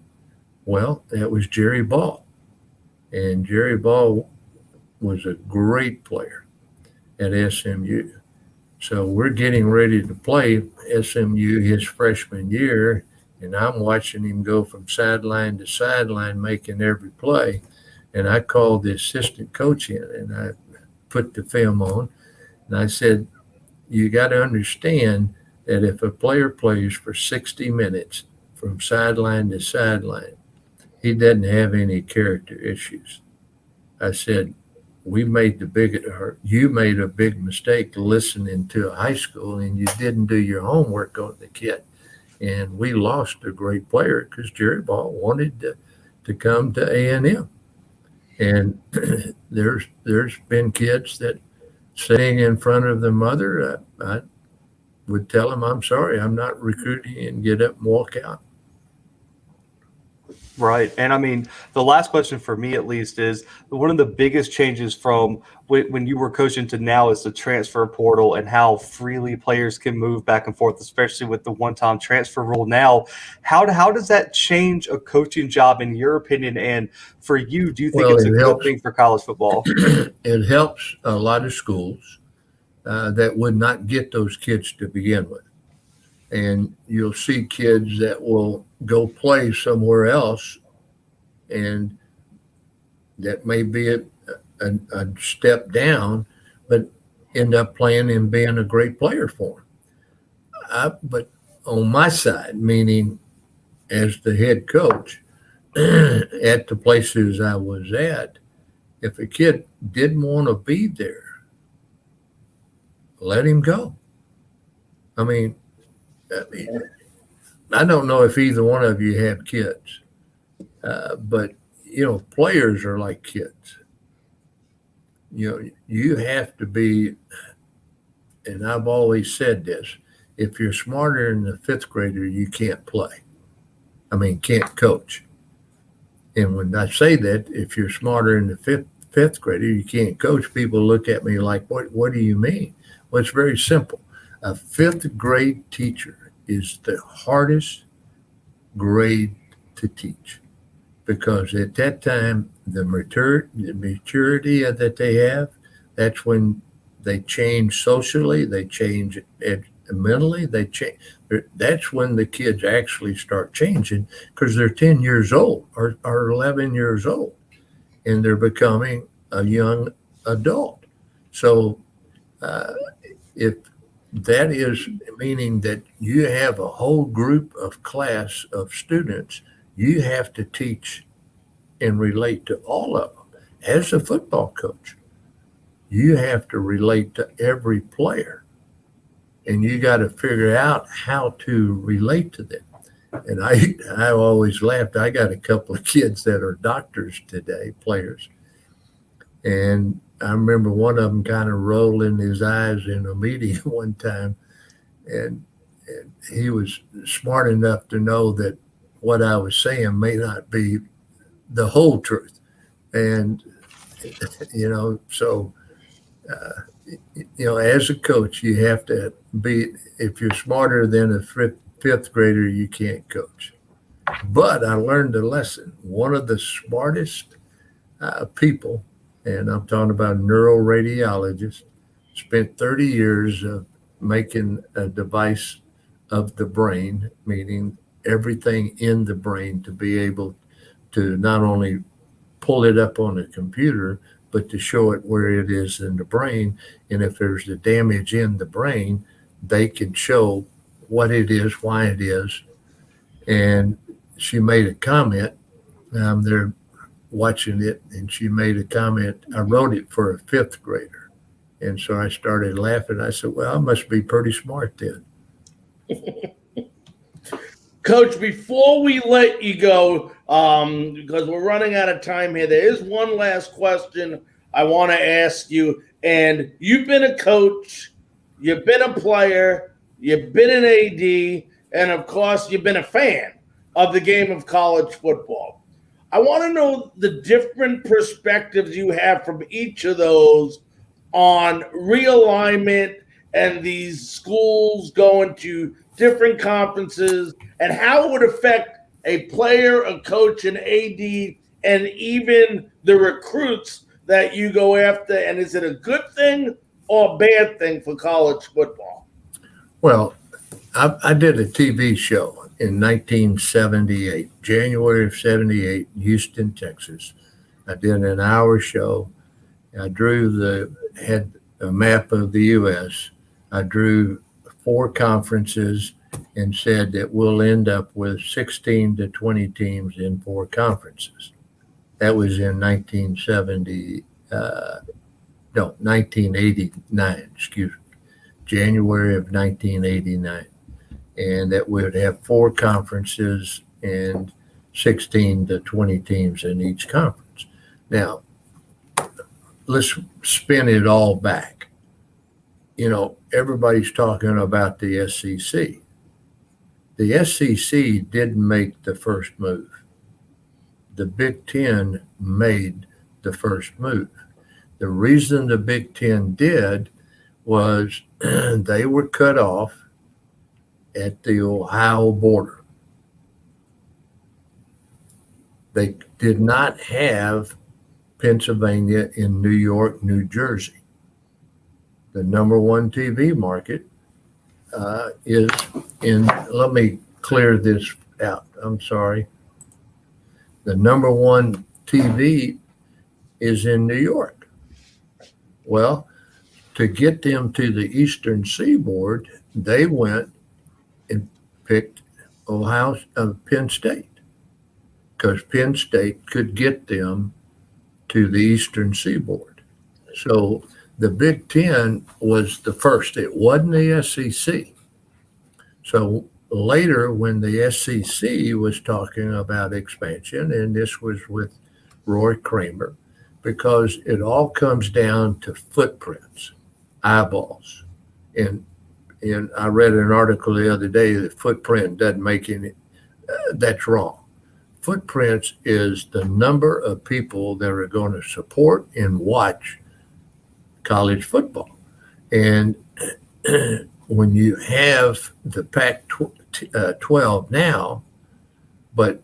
Well, that was Jerry Ball. And Jerry Ball was a great player at SMU. So we're getting ready to play SMU his freshman year, and I'm watching him go from sideline to sideline, making every play. And I called the assistant coach in, and I put the film on, and I said, you got to understand that if a player plays for 60 minutes from sideline to sideline, he doesn't have any character issues. I said, you made a big mistake listening to a high school, and you didn't do your homework on the kid. And we lost a great player because Jerry Ball wanted to come to A&M. And there's been kids that sitting in front of the mother, I would tell them, I'm sorry, I'm not recruiting, and get up and walk out. Right. And I mean, the last question for me, at least, is one of the biggest changes from when you were coaching to now is the transfer portal and how freely players can move back and forth, especially with the one-time transfer rule now. How does that change a coaching job, in your opinion? And for you, do you think it's a good thing for college football? It helps a lot of schools that would not get those kids to begin with. And you'll see kids that will go play somewhere else, and that may be a step down, but end up playing and being a great player for them. But on my side, meaning as the head coach at the places I was at, if a kid didn't want to be there, let him go. I mean, I don't know if either one of you have kids, but, players are like kids. You have to be, and I've always said this, if you're smarter than the fifth grader, you can't play. Can't coach. And when I say that, if you're smarter than the fifth grader, you can't coach, people look at me like, what do you mean? Well, it's very simple. A fifth grade teacher is the hardest grade to teach, because at that time, the maturity that they have, that's when they change socially, they change mentally, they change. That's when the kids actually start changing, because they're 10 years old or 11 years old, and they're becoming a young adult. So if that is meaning that you have a whole group of class of students, you have to teach and relate to all of them. As a football coach, you have to relate to every player, and you got to figure out how to relate to them. And I always laughed. I got a couple of kids that are doctors today, players, and I remember one of them kind of rolling his eyes in a meeting one time, and he was smart enough to know that what I was saying may not be the whole truth. And, so, as a coach, you have to be, if you're smarter than a fifth grader, you can't coach. But I learned a lesson. One of the smartest people, and I'm talking about a neuroradiologist, spent 30 years of making a device of the brain, meaning everything in the brain, to be able to not only pull it up on a computer, but to show it where it is in the brain. And if there's the damage in the brain, they can show what it is, why it is. And she made a comment. There watching it, and she made a comment. I wrote it for a fifth grader. And so I started laughing. I said, well, I must be pretty smart then. Coach, before we let you go, because we're running out of time here, there is one last question I want to ask you. And you've been a coach, you've been a player, you've been an AD, and of course, you've been a fan of the game of college football. I want to know the different perspectives you have from each of those on realignment and these schools going to different conferences and how it would affect a player, a coach, an AD, and even the recruits that you go after. And is it a good thing or a bad thing for college football? Well, I did a TV show in 1978, January of 78, Houston, Texas. I did an hour show. I had a map of the U.S. I drew 4 conferences and said that we'll end up with 16 to 20 teams in 4 conferences. That was in 1989, January of 1989. And that we would have 4 conferences and 16 to 20 teams in each conference. Now, let's spin it all back. Everybody's talking about the SEC. The SEC didn't make the first move. The Big Ten made the first move. The reason the Big Ten did was they were cut off at the Ohio border. They did not have Pennsylvania and New York, New Jersey. The number one TV market is in, let me clear this out. I'm sorry. The number one TV is in New York. Well, to get them to the Eastern Seaboard, they went and picked Penn State, because Penn State could get them to the Eastern Seaboard. So the Big Ten was the first. It wasn't the SEC. So later, when the SEC was talking about expansion, and this was with Roy Kramer, because it all comes down to footprints, eyeballs. And I read an article the other day that footprint doesn't make any, that's wrong. Footprints is the number of people that are going to support and watch college football. And when you have the Pac-12 now, but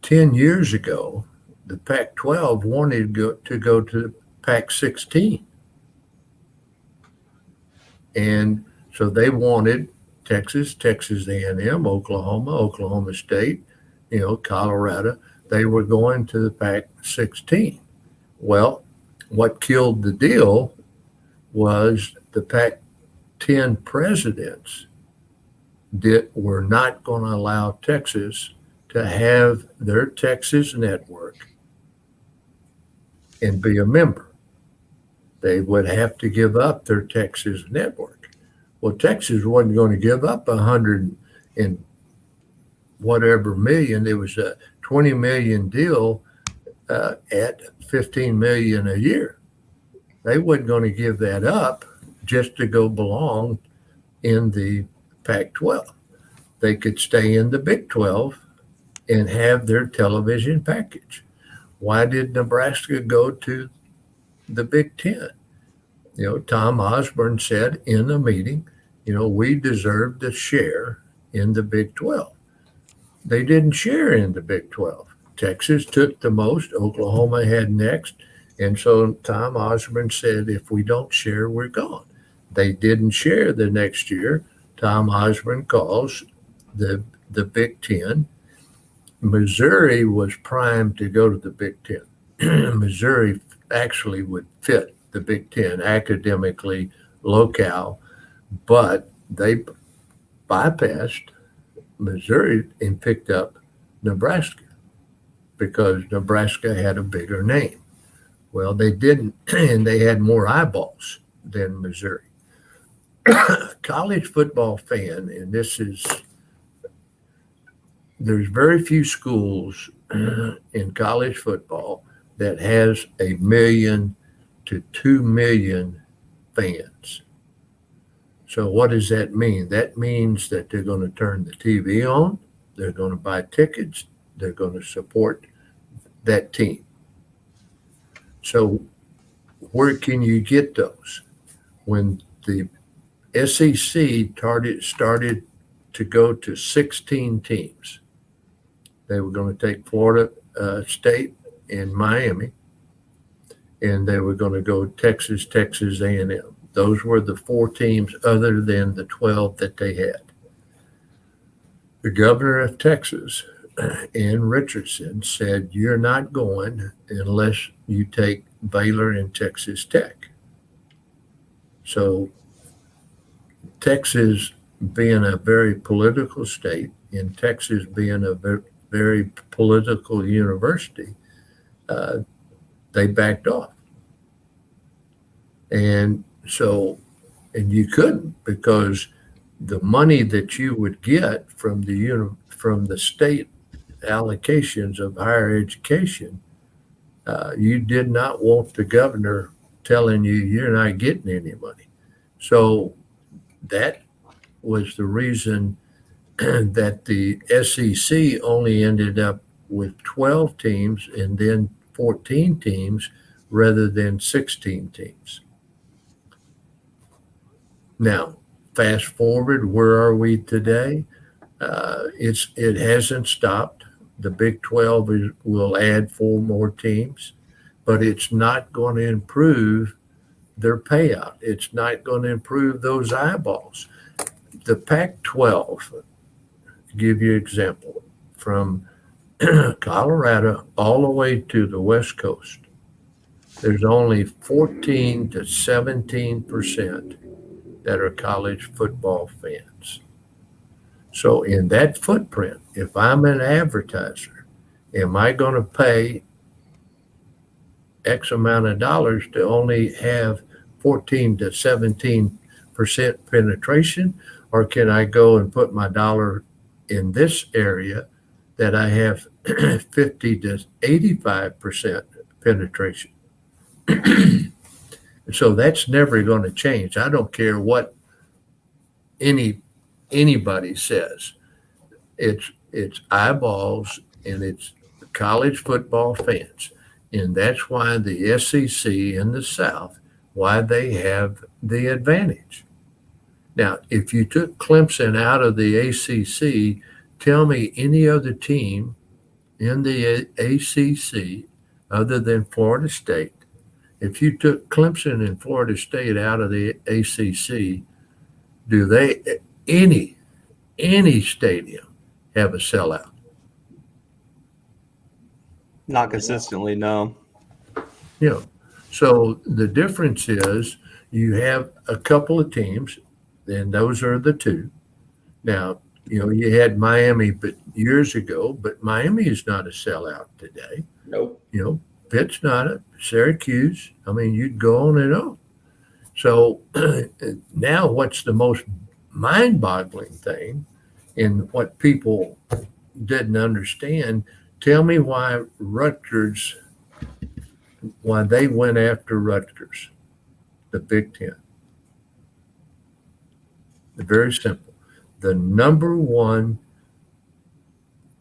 10 years ago, the Pac-12 wanted to go to the Pac-16. And so they wanted Texas A&M, Oklahoma State, Colorado. They were going to the Pac-16. Well, what killed the deal was the Pac-10 presidents that were not going to allow Texas to have their Texas network and be a member. They would have to give up their Texas network. Well, Texas wasn't going to give up 100 and whatever million. It was a $20 million deal at $15 million a year. They wasn't going to give that up just to go belong in the Pac-12. They could stay in the Big 12 and have their television package. Why did Nebraska go to the Big 10? Tom Osborne said in a meeting, we deserve to share in the Big 12. They didn't share in the Big 12. Texas took the most, Oklahoma had next. And so Tom Osborne said, if we don't share, we're gone. They didn't share the next year. Tom Osborne calls the Big 10. Missouri was primed to go to the Big 10. Missouri actually would fit the Big 10 academically, locale, but they bypassed Missouri and picked up Nebraska because Nebraska had a bigger name. Well, they didn't, and they had more eyeballs than Missouri. College football fan, and there's very few schools in college football that has 1 million to 2 million fans. So what does that mean? That means that they're going to turn the TV on, they're going to buy tickets, they're going to support that team. So where can you get those? When the SEC started to go to 16 teams, they were going to take Florida State and Miami, and they were going to go Texas A&M. Those were the 4 teams other than the 12 that they had. The governor of Texas, Ann Richardson, said, you're not going unless you take Baylor and Texas Tech. So Texas being a very political state, and Texas being a very political university, they backed off. And you couldn't, because the money that you would get from the state allocations of higher education, you did not want the governor telling you you're not getting any money. So that was the reason that the SEC only ended up with 12 teams and then 14 teams rather than 16 teams. Now, fast forward, where are we today? It hasn't stopped. The Big 12 will add 4 more teams, but it's not going to improve their payout. It's not going to improve those eyeballs. The Pac-12, to give you an example, from Colorado all the way to the West Coast, there's only 14 to 17% that are college football fans. So in that footprint, if I'm an advertiser, am I going to pay X amount of dollars to only have 14 to 17% penetration? Or can I go and put my dollar in this area that I have 50 to 85% penetration? So that's never going to change. I don't care what anybody says. It's eyeballs, and it's college football fans. And that's why the SEC in the South, why they have the advantage. Now, if you took Clemson out of the ACC, tell me any other team in the ACC other than Florida State. If you took Clemson and Florida State out of the ACC, do they any stadium have a sellout? Not consistently, no. So the difference is you have a couple of teams, and those are the 2. Now, you had Miami years ago, but Miami is not a sellout today. Nope. Pitt's not a Syracuse. I mean, you'd go on and on. So now what's the most mind-boggling thing, and what people didn't understand, tell me why they went after Rutgers, the Big Ten. Very simple. The number 1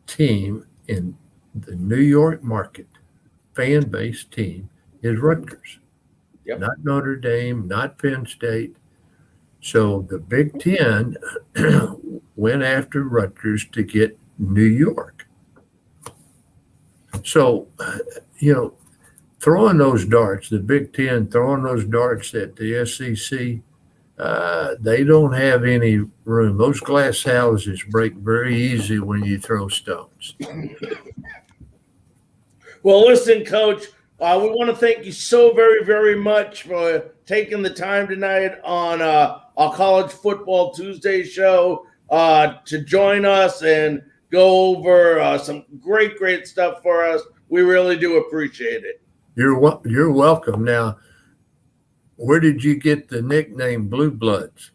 team in the New York market, fan-based team, is Rutgers. Yep. Not Notre Dame, not Penn State. So the Big Ten went after Rutgers to get New York. So, throwing those darts, the Big Ten throwing those darts at the SEC, they don't have any room. Those glass houses break very easy when you throw stones. Well, listen, Coach, we want to thank you so very, very much for taking the time tonight on our College Football Tuesday show to join us and go over some great stuff for us. We really do appreciate it. You're welcome. Now, where did you get the nickname Blue Bloods?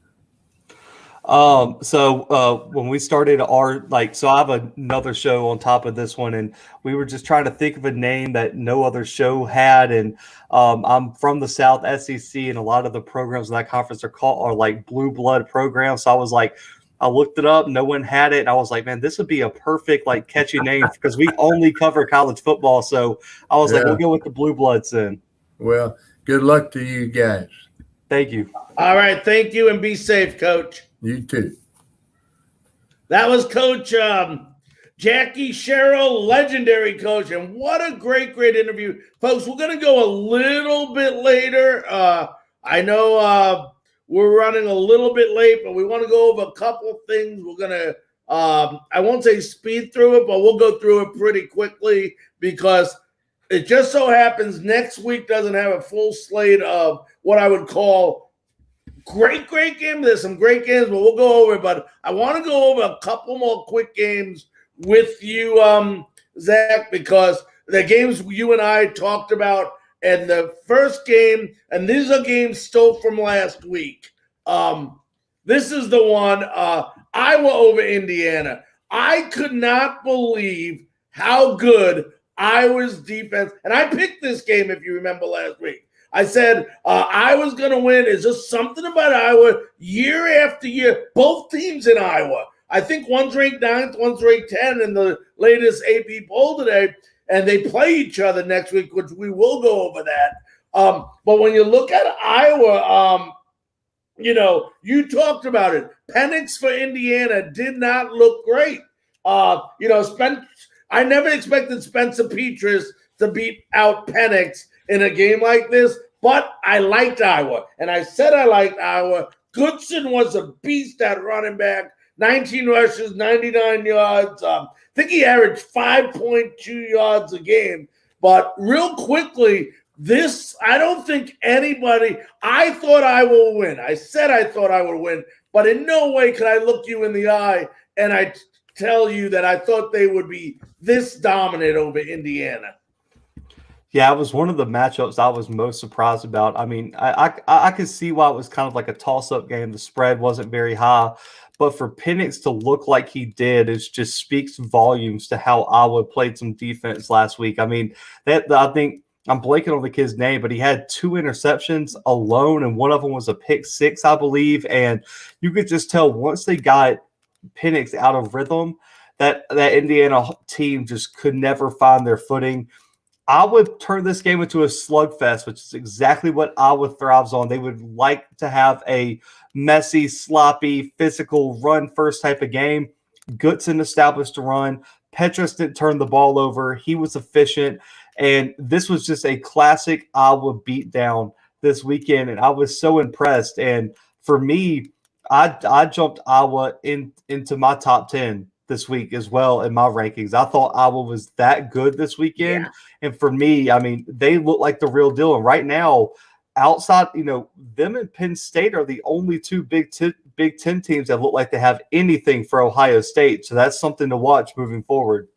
So when we started so I have another show on top of this one, and we were just trying to think of a name that no other show had. And I'm from the South SEC, and a lot of the programs in that conference are like blue blood programs. So I looked it up, no one had it, and I was like, man, this would be a perfect like catchy name because we only cover college football. So I was like, we'll go with the Blue Bloods then. Well, good luck to you guys. Thank you. All right, thank you, and be safe, Coach. You too. That was Coach Jackie Sherrill, legendary coach, and what a great interview. Folks, we're going to go a little bit later. I know we're running a little bit late, but we want to go over a couple of things. We're going to, I won't say speed through it, but we'll go through it pretty quickly because it just so happens next week doesn't have a full slate of what I would call great game. There's some great games, but we'll go over it. But I want to go over a couple more quick games with you, Zach, because the games you and I talked about, and the first game, and these are games still from last week. This is the one, Iowa over Indiana. I could not believe how good Iowa's defense, and I picked this game, if you remember last week. I said Iowa's going to win. It's just something about Iowa year after year. Both teams in Iowa. I think one's ranked 9th, one's ranked 10 in the latest AP poll today, and they play each other next week, which we will go over that. But when you look at Iowa, you talked about it. Penix for Indiana did not look great. I never expected Spencer Petras to beat out Penix in a game like this, but I liked Iowa. And I said I liked Iowa. Goodson was a beast at running back, 19 rushes, 99 yards. I think he averaged 5.2 yards a game. But real quickly, I don't think I thought I will win. I said I thought I would win, but in no way could I look you in the eye and I tell you that I thought they would be this dominant over Indiana. Yeah, it was one of the matchups I was most surprised about. I mean, I could see why it was kind of like a toss-up game. The spread wasn't very high, but for Penix to look like he did, it just speaks volumes to how Iowa played some defense last week. I mean, I think I'm blanking on the kid's name, but he had 2 interceptions alone, and one of them was a pick 6, I believe. And you could just tell once they got Penix out of rhythm, that Indiana team just could never find their footing. I would turn this game into a slugfest, which is exactly what Iowa thrives on. They would like to have a messy, sloppy, physical run-first type of game. Goodson established a run. Petras didn't turn the ball over. He was efficient. And this was just a classic Iowa beatdown this weekend, and I was so impressed. And for me, I jumped Iowa into my top 10 this week as well in my rankings. I thought Iowa was that good this weekend. Yeah. And for me, I mean, they look like the real deal. And right now, outside, them and Penn State are the only 2 Big Ten teams that look like they have anything for Ohio State. So that's something to watch moving forward.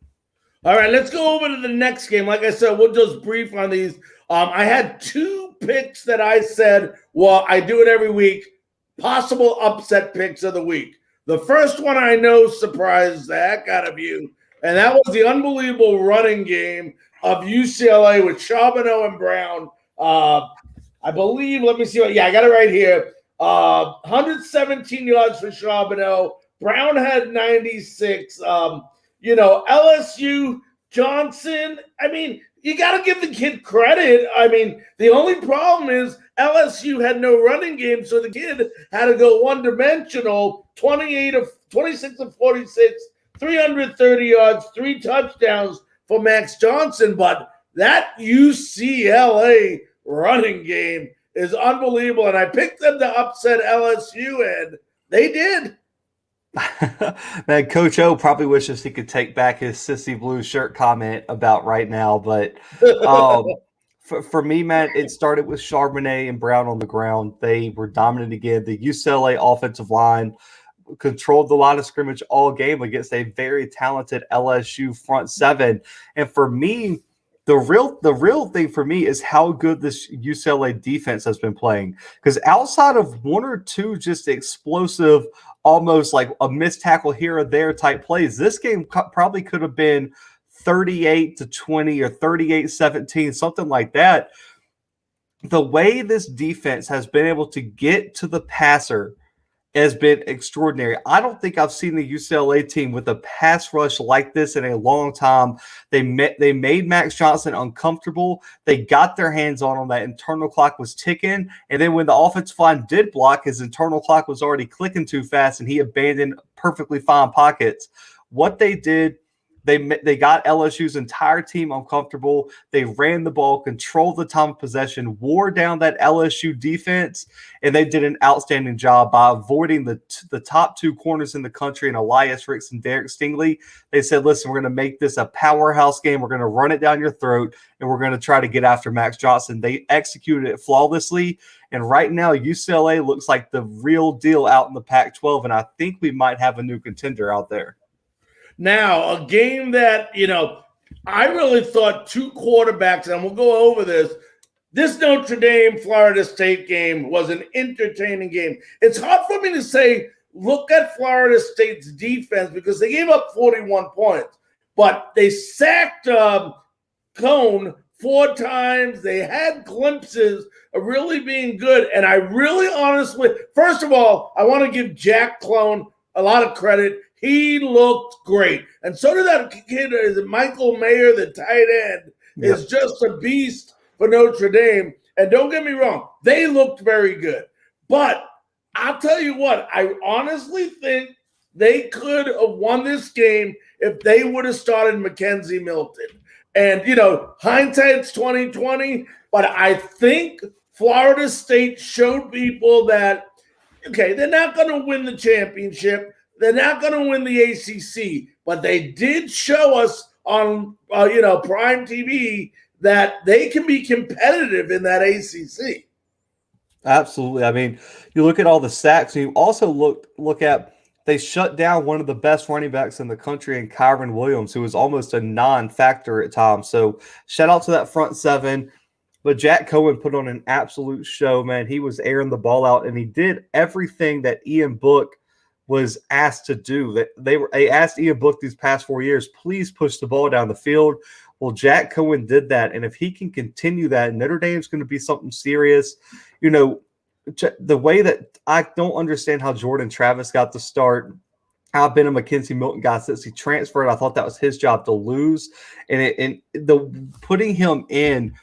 All right, let's go over to the next game. Like I said, we'll just brief on these. I had 2 picks that I said, well, I do it every week, possible upset picks of the week. The first one I know surprised the heck out of you, and that was the unbelievable running game of UCLA with Charbonneau and Brown. I believe, let me see. I got it right here. 117 yards for Charbonneau. Brown had 96. LSU, Johnson, I mean, you got to give the kid credit. I mean, the only problem is LSU had no running game, so the kid had to go one-dimensional, 26 of 46, 330 yards, 3 touchdowns for Max Johnson. But that UCLA running game is unbelievable, and I picked them to upset LSU, and they did. Man, Coach O probably wishes he could take back his sissy blue shirt comment about right now. But for me, man, it started with Charbonnet and Brown on the ground. They were dominant again. The UCLA offensive line controlled the line of scrimmage all game against a very talented LSU front seven. And for me, the real thing for me is how good this UCLA defense has been playing. Because outside of one or two just explosive, almost like a missed tackle here or there type plays, this game probably could have been 38-20 or 38-17, something like that. The way this defense has been able to get to the passer has been extraordinary. I don't think I've seen the UCLA team with a pass rush like this in a long time. They made Max Johnson uncomfortable. They got their hands on him. That internal clock was ticking. And then when the offensive line did block, his internal clock was already clicking too fast, and he abandoned perfectly fine pockets. What they did, they got LSU's entire team uncomfortable. They ran the ball, controlled the time of possession, wore down that LSU defense, and they did an outstanding job by avoiding the top two corners in the country, and Elias Ricks and Derek Stingley. They said, listen, we're going to make this a powerhouse game. We're going to run it down your throat, and we're going to try to get after Max Johnson. They executed it flawlessly, and right now UCLA looks like the real deal out in the Pac-12, and I think we might have a new contender out there. Now, a game that, I really thought two quarterbacks, and we'll go over this. This Notre Dame Florida State game was an entertaining game. It's hard for me to say, look at Florida State's defense because they gave up 41 points, but they sacked Cone 4 times. They had glimpses of really being good. And I really honestly, first of all, I want to give Jack Clone a lot of credit. He looked great. And so did that kid, is it Michael Mayer, the tight end, is just a beast for Notre Dame. And don't get me wrong, they looked very good. But I'll tell you what, I honestly think they could have won this game if they would have started Mackenzie Milton. And, hindsight's 2020, but I think Florida State showed people that, okay, they're not going to win the championship. They're not going to win the ACC, but they did show us on, Prime TV that they can be competitive in that ACC. Absolutely. I mean, you look at all the sacks. You also look at they shut down one of the best running backs in the country in Kyron Williams, who was almost a non-factor at times. So shout out to that front seven. But Jack Cohen put on an absolute show, man. He was airing the ball out, and he did everything that Ian Book was asked to do. That they asked Ian Book these past 4 years, please push the ball down the field. Well, Jack Cohen did that, and if he can continue that, Notre Dame's going to be something serious. The way that I don't understand how Jordan Travis got the start. I've been a McKenzie Milton guy since he transferred. I thought that was his job to lose, and the putting him in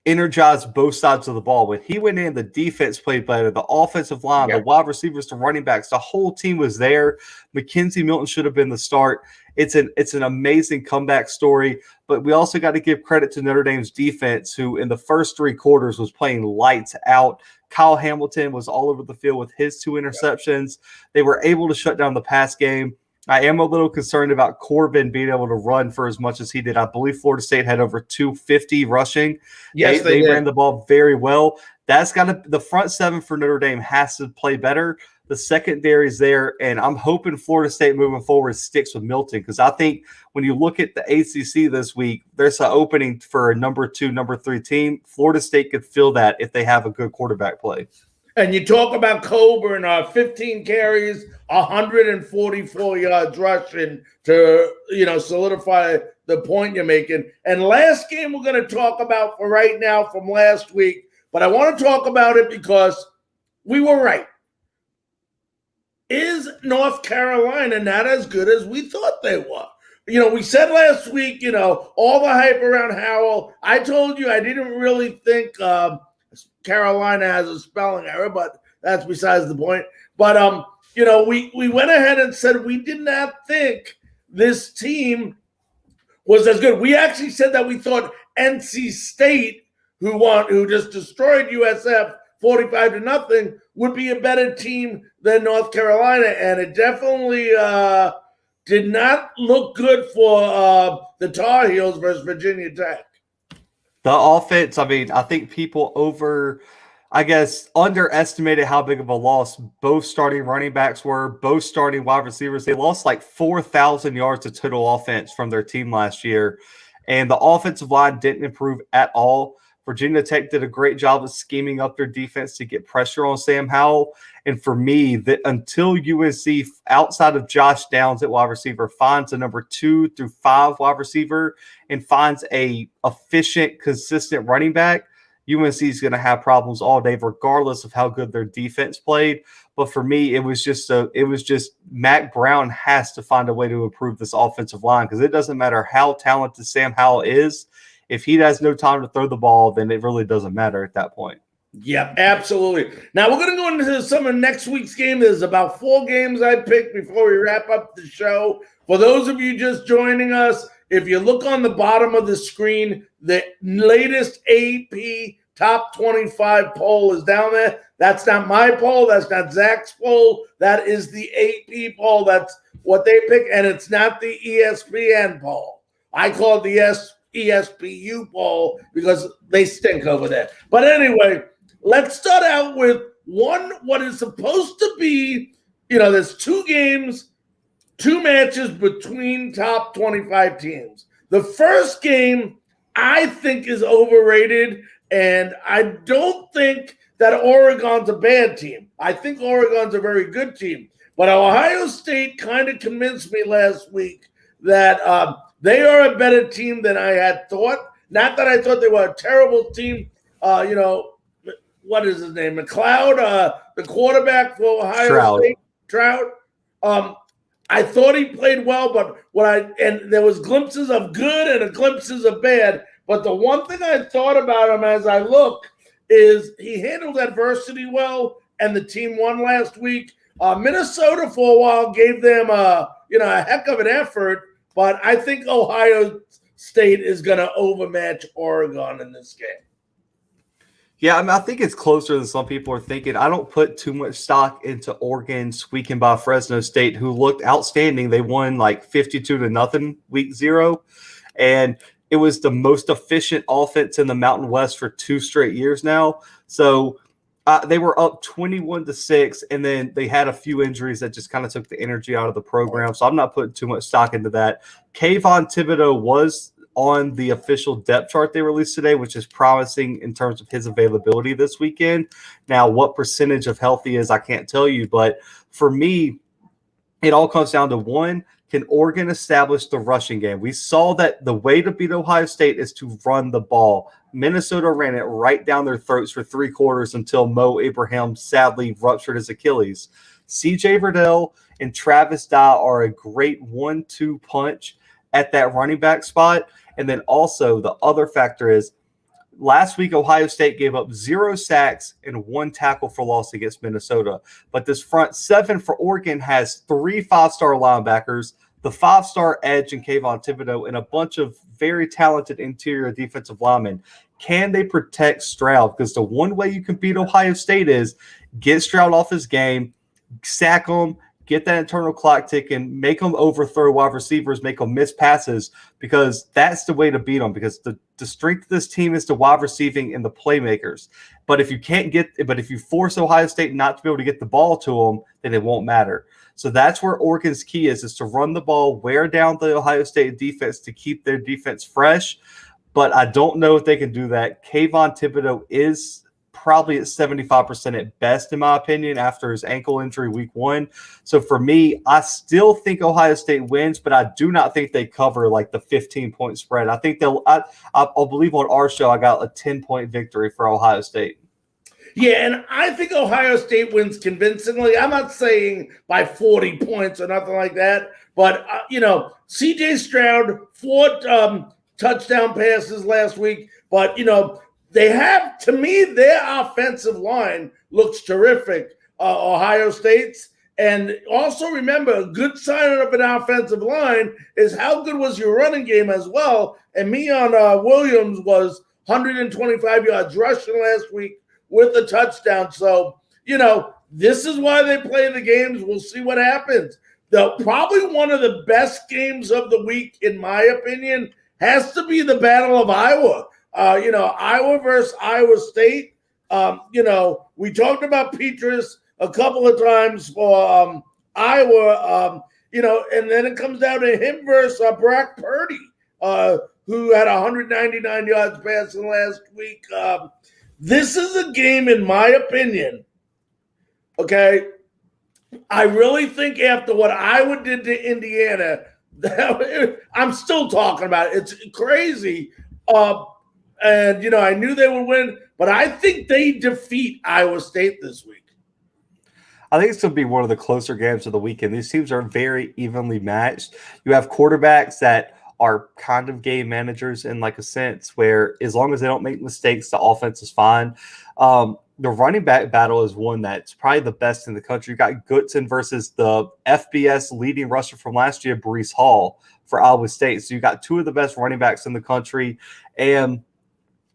energized both sides of the ball. When he went in, the defense played better, the offensive line, the wide receivers, the running backs, the whole team was there. McKenzie Milton should have been the start. It's an amazing comeback story, but we also got to give credit to Notre Dame's defense, who in the first 3 quarters was playing lights out. Kyle Hamilton was all over the field with his 2 interceptions. They were able to shut down the pass game. I am a little concerned about Corbin being able to run for as much as he did. I believe Florida State had over 250 rushing. Yes, they ran the ball very well. That's the front seven for Notre Dame has to play better. The secondary is there, and I'm hoping Florida State moving forward sticks with Milton, because I think when you look at the ACC this week, there's an opening for a number 2, number 3 team. Florida State could fill that if they have a good quarterback play. And you talk about Coburn, 15 carries, 144 yards rushing to, solidify the point you're making. And last game we're going to talk about for right now from last week, but I want to talk about it because we were right. Is North Carolina not as good as we thought they were? We said last week, all the hype around Howell. I told you I didn't really think Carolina has a spelling error, but that's besides the point. But, we went ahead and said we did not think this team was as good. We actually said that we thought NC State, who just destroyed USF 45-0, would be a better team than North Carolina. And it definitely did not look good for the Tar Heels versus Virginia Tech. The offense, I think people I guess, underestimated how big of a loss both starting running backs were, both starting wide receivers. They lost like 4,000 yards of total offense from their team last year, and the offensive line didn't improve at all. Virginia Tech did a great job of scheming up their defense to get pressure on Sam Howell. And for me, that until UNC, outside of Josh Downs at wide receiver, finds a number 2 through 5 wide receiver and finds a efficient, consistent running back, UNC is going to have problems all day, regardless of how good their defense played. But for me, it was just Mac Brown has to find a way to improve this offensive line, because it doesn't matter how talented Sam Howell is. If he has no time to throw the ball, then it really doesn't matter at that point. Yep, absolutely. Now we're going to go into some of next week's game. There's about 4 games I picked before we wrap up the show. For those of you just joining us, if you look on the bottom of the screen, the latest AP Top 25 poll is down there. That's not my poll. That's not Zach's poll. That is the AP poll. That's what they pick, and it's not the ESPN poll. I call it the ESPU poll because they stink over there. But anyway, let's start out with what is supposed to be, there's 2 games, 2 matches between top 25 teams. The first game I think is overrated, and I don't think that Oregon's a bad team. I think Oregon's a very good team. But Ohio State kind of convinced me last week that they are a better team than I had thought. Not that I thought they were a terrible team. What is his name? McLeod, the quarterback for Ohio State. Trout. I thought he played well, but and there was glimpses of good and glimpses of bad. But the one thing I thought about him as I look is he handled adversity well, and the team won last week. Minnesota for a while gave them a heck of an effort, but I think Ohio State is going to overmatch Oregon in this game. Yeah, I think it's closer than some people are thinking. I don't put too much stock into Oregon squeaking by Fresno State, who looked outstanding. They won like 52-0 week 0, and it was the most efficient offense in the Mountain West for 2 straight years now. So they were up 21-6, and then they had a few injuries that just kind of took the energy out of the program. So I'm not putting too much stock into that. Kayvon Thibodeau was on the official depth chart they released today, which is promising in terms of his availability this weekend. Now, what percentage of health he is, I can't tell you. But for me, it all comes down to one, can Oregon establish the rushing game? We saw that the way to beat Ohio State is to run the ball. Minnesota ran it right down their throats for 3 quarters until Mo Abraham sadly ruptured his Achilles. CJ Verdell and Travis Dye are a great 1-2 punch at that running back spot. And then also the other factor is last week Ohio State gave up 0 sacks and 1 tackle for loss against Minnesota. But this front 7 for Oregon has 3 5-star linebackers, the 5-star edge in Kayvon Thibodeau, and a bunch of very talented interior defensive linemen. Can they protect Stroud? Because the one way you can beat Ohio State is get Stroud off his game, sack him, get that internal clock ticking, make them overthrow wide receivers, make them miss passes, because that's the way to beat them, because the strength of this team is the wide receiving and the playmakers. But if you force Ohio State not to be able to get the ball to them, then it won't matter. So that's where Oregon's key is to run the ball, wear down the Ohio State defense to keep their defense fresh. But I don't know if they can do that. Kayvon Thibodeau is probably at 75% at best, in my opinion, after his ankle injury week 1. So for me, I still think Ohio State wins, but I do not think they cover like the 15-point spread. I think I'll believe on our show I got a 10-point victory for Ohio State. Yeah, and I think Ohio State wins convincingly. I'm not saying by 40 points or nothing like that, but, C.J. Stroud, 4 touchdown passes last week, but, they have, to me, their offensive line looks terrific, Ohio State's. And also remember, a good sign of an offensive line is how good was your running game as well. And Mion Williams was 125 yards rushing last week with a touchdown. So, this is why they play the games. We'll see what happens. Probably one of the best games of the week, in my opinion, has to be the Battle of Iowa. Iowa versus Iowa State. We talked about Petrus a couple of times for Iowa, and then it comes down to him versus Brock Purdy, who had 199 yards passing last week. This is a game, in my opinion, okay, I really think after what Iowa did to Indiana, I'm still talking about it. It's crazy. And I knew they would win, but I think they defeat Iowa State this week. I think it's going to be one of the closer games of the weekend. These teams are very evenly matched. You have quarterbacks that are kind of game managers in like a sense where as long as they don't make mistakes, the offense is fine. The running back battle is one that's probably the best in the country. You got Goodson versus the FBS leading rusher from last year, Breece Hall, for Iowa State. So you got two of the best running backs in the country. And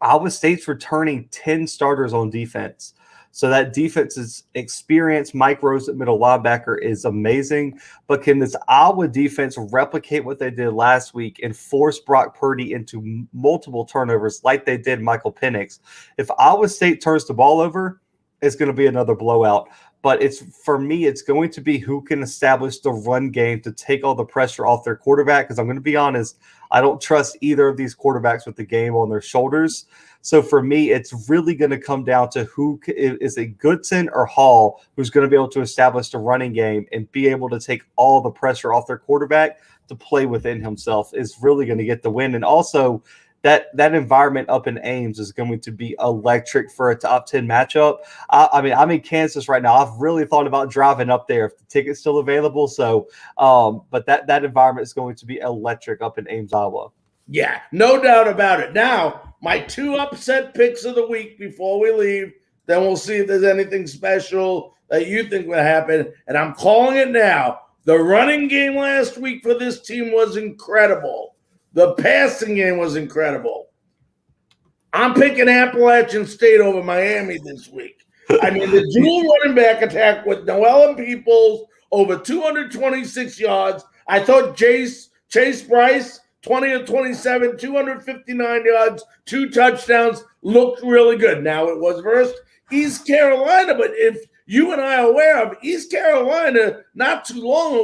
Iowa State's returning 10 starters on defense. So that defense's experience, Mike Rose at middle linebacker, is amazing. But can this Iowa defense replicate what they did last week and force Brock Purdy into multiple turnovers like they did Michael Penix? If Iowa State turns the ball over, it's going to be another blowout. But for me, it's going to be who can establish the run game to take all the pressure off their quarterback. Because I'm going to be honest, I don't trust either of these quarterbacks with the game on their shoulders. So for me, it's really going to come down to who is it, Goodson or Hall, who's going to be able to establish the running game and be able to take all the pressure off their quarterback to play within himself is really going to get the win. And also that environment up in Ames is going to be electric for a top 10 matchup. I mean, I'm in Kansas right now. I've really thought about driving up there if the ticket's still available. So, but that environment is going to be electric up in Ames, Iowa. Yeah, no doubt about it. Now, my two upset picks of the week before we leave, then we'll see if there's anything special that you think will happen. And I'm calling it now. The running game last week for this team was incredible. The passing game was incredible. I'm picking Appalachian State over Miami this week. I mean, the dual running back attack with Noel and Peoples over 226 yards. I thought Chase Bryce, 20 of 27, 259 yards, 2 touchdowns, looked really good. Now it was versus East Carolina, but if you and I are aware of, East Carolina not too long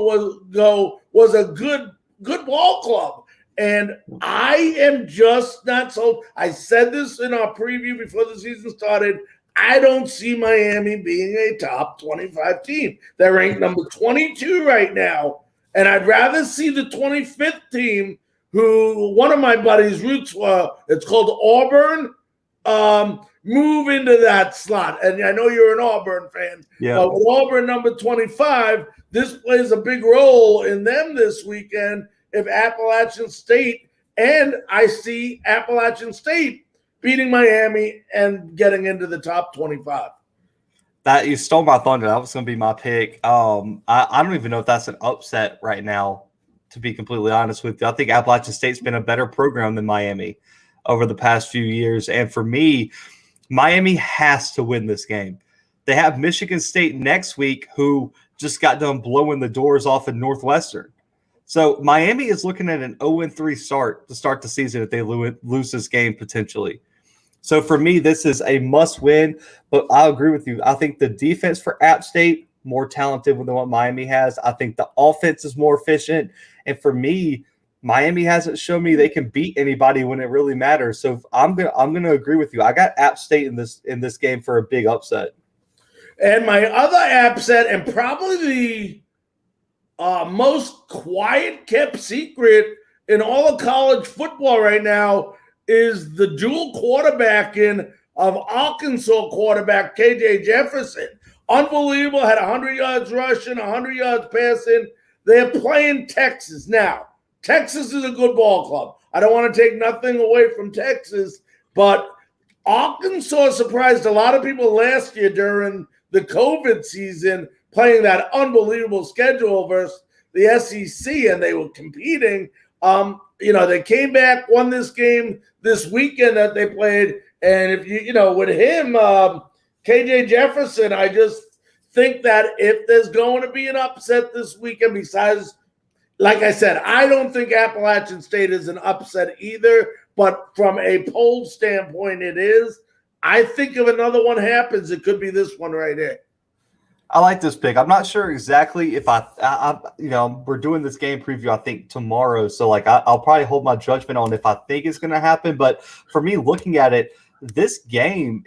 ago was a good ball club. And I am just not so. I said this in our preview before the season started. I don't see Miami being a top 25 team. They're ranked number 22 right now. And I'd rather see the 25th team, who one of my buddies' roots were, it's called Auburn, move into that slot. And I know you're an Auburn fan. Yeah. But with Auburn number 25, this plays a big role in them this weekend. If Appalachian State, and I see Appalachian State beating Miami and getting into the top 25. That you stole my thunder. That was going to be my pick. I don't even know if that's an upset right now, to be completely honest with you. I think Appalachian State's been a better program than Miami over the past few years. And for me, Miami has to win this game. They have Michigan State next week, who just got done blowing the doors off in Northwestern. So Miami is looking at an 0-3 start to start the season if they lose this game potentially. So for me, this is a must win, but I agree with you. I think the defense for App State, more talented than what Miami has. I think the offense is more efficient. And for me, Miami hasn't shown me they can beat anybody when it really matters. So I'm gonna agree with you. I got App State in this game for a big upset. And my other upset, and probably the most quiet kept secret in all of college football right now, is the dual quarterbacking of Arkansas quarterback KJ Jefferson. Unbelievable, had 100 yards rushing, 100 yards passing. They're playing Texas. Now, Texas is a good ball club. I don't want to take nothing away from Texas, but Arkansas surprised a lot of people last year during the COVID season, playing that unbelievable schedule versus the SEC, and they were competing. They came back, won this game this weekend that they played. And if with him, KJ Jefferson, I just think that if there's going to be an upset this weekend, besides, like I said, I don't think Appalachian State is an upset either, but from a poll standpoint, it is. I think if another one happens, it could be this one right here. I like this pick. I'm not sure exactly if we're doing this game preview, I think tomorrow. So like, I'll probably hold my judgment on if I think it's going to happen. But for me, looking at it, this game,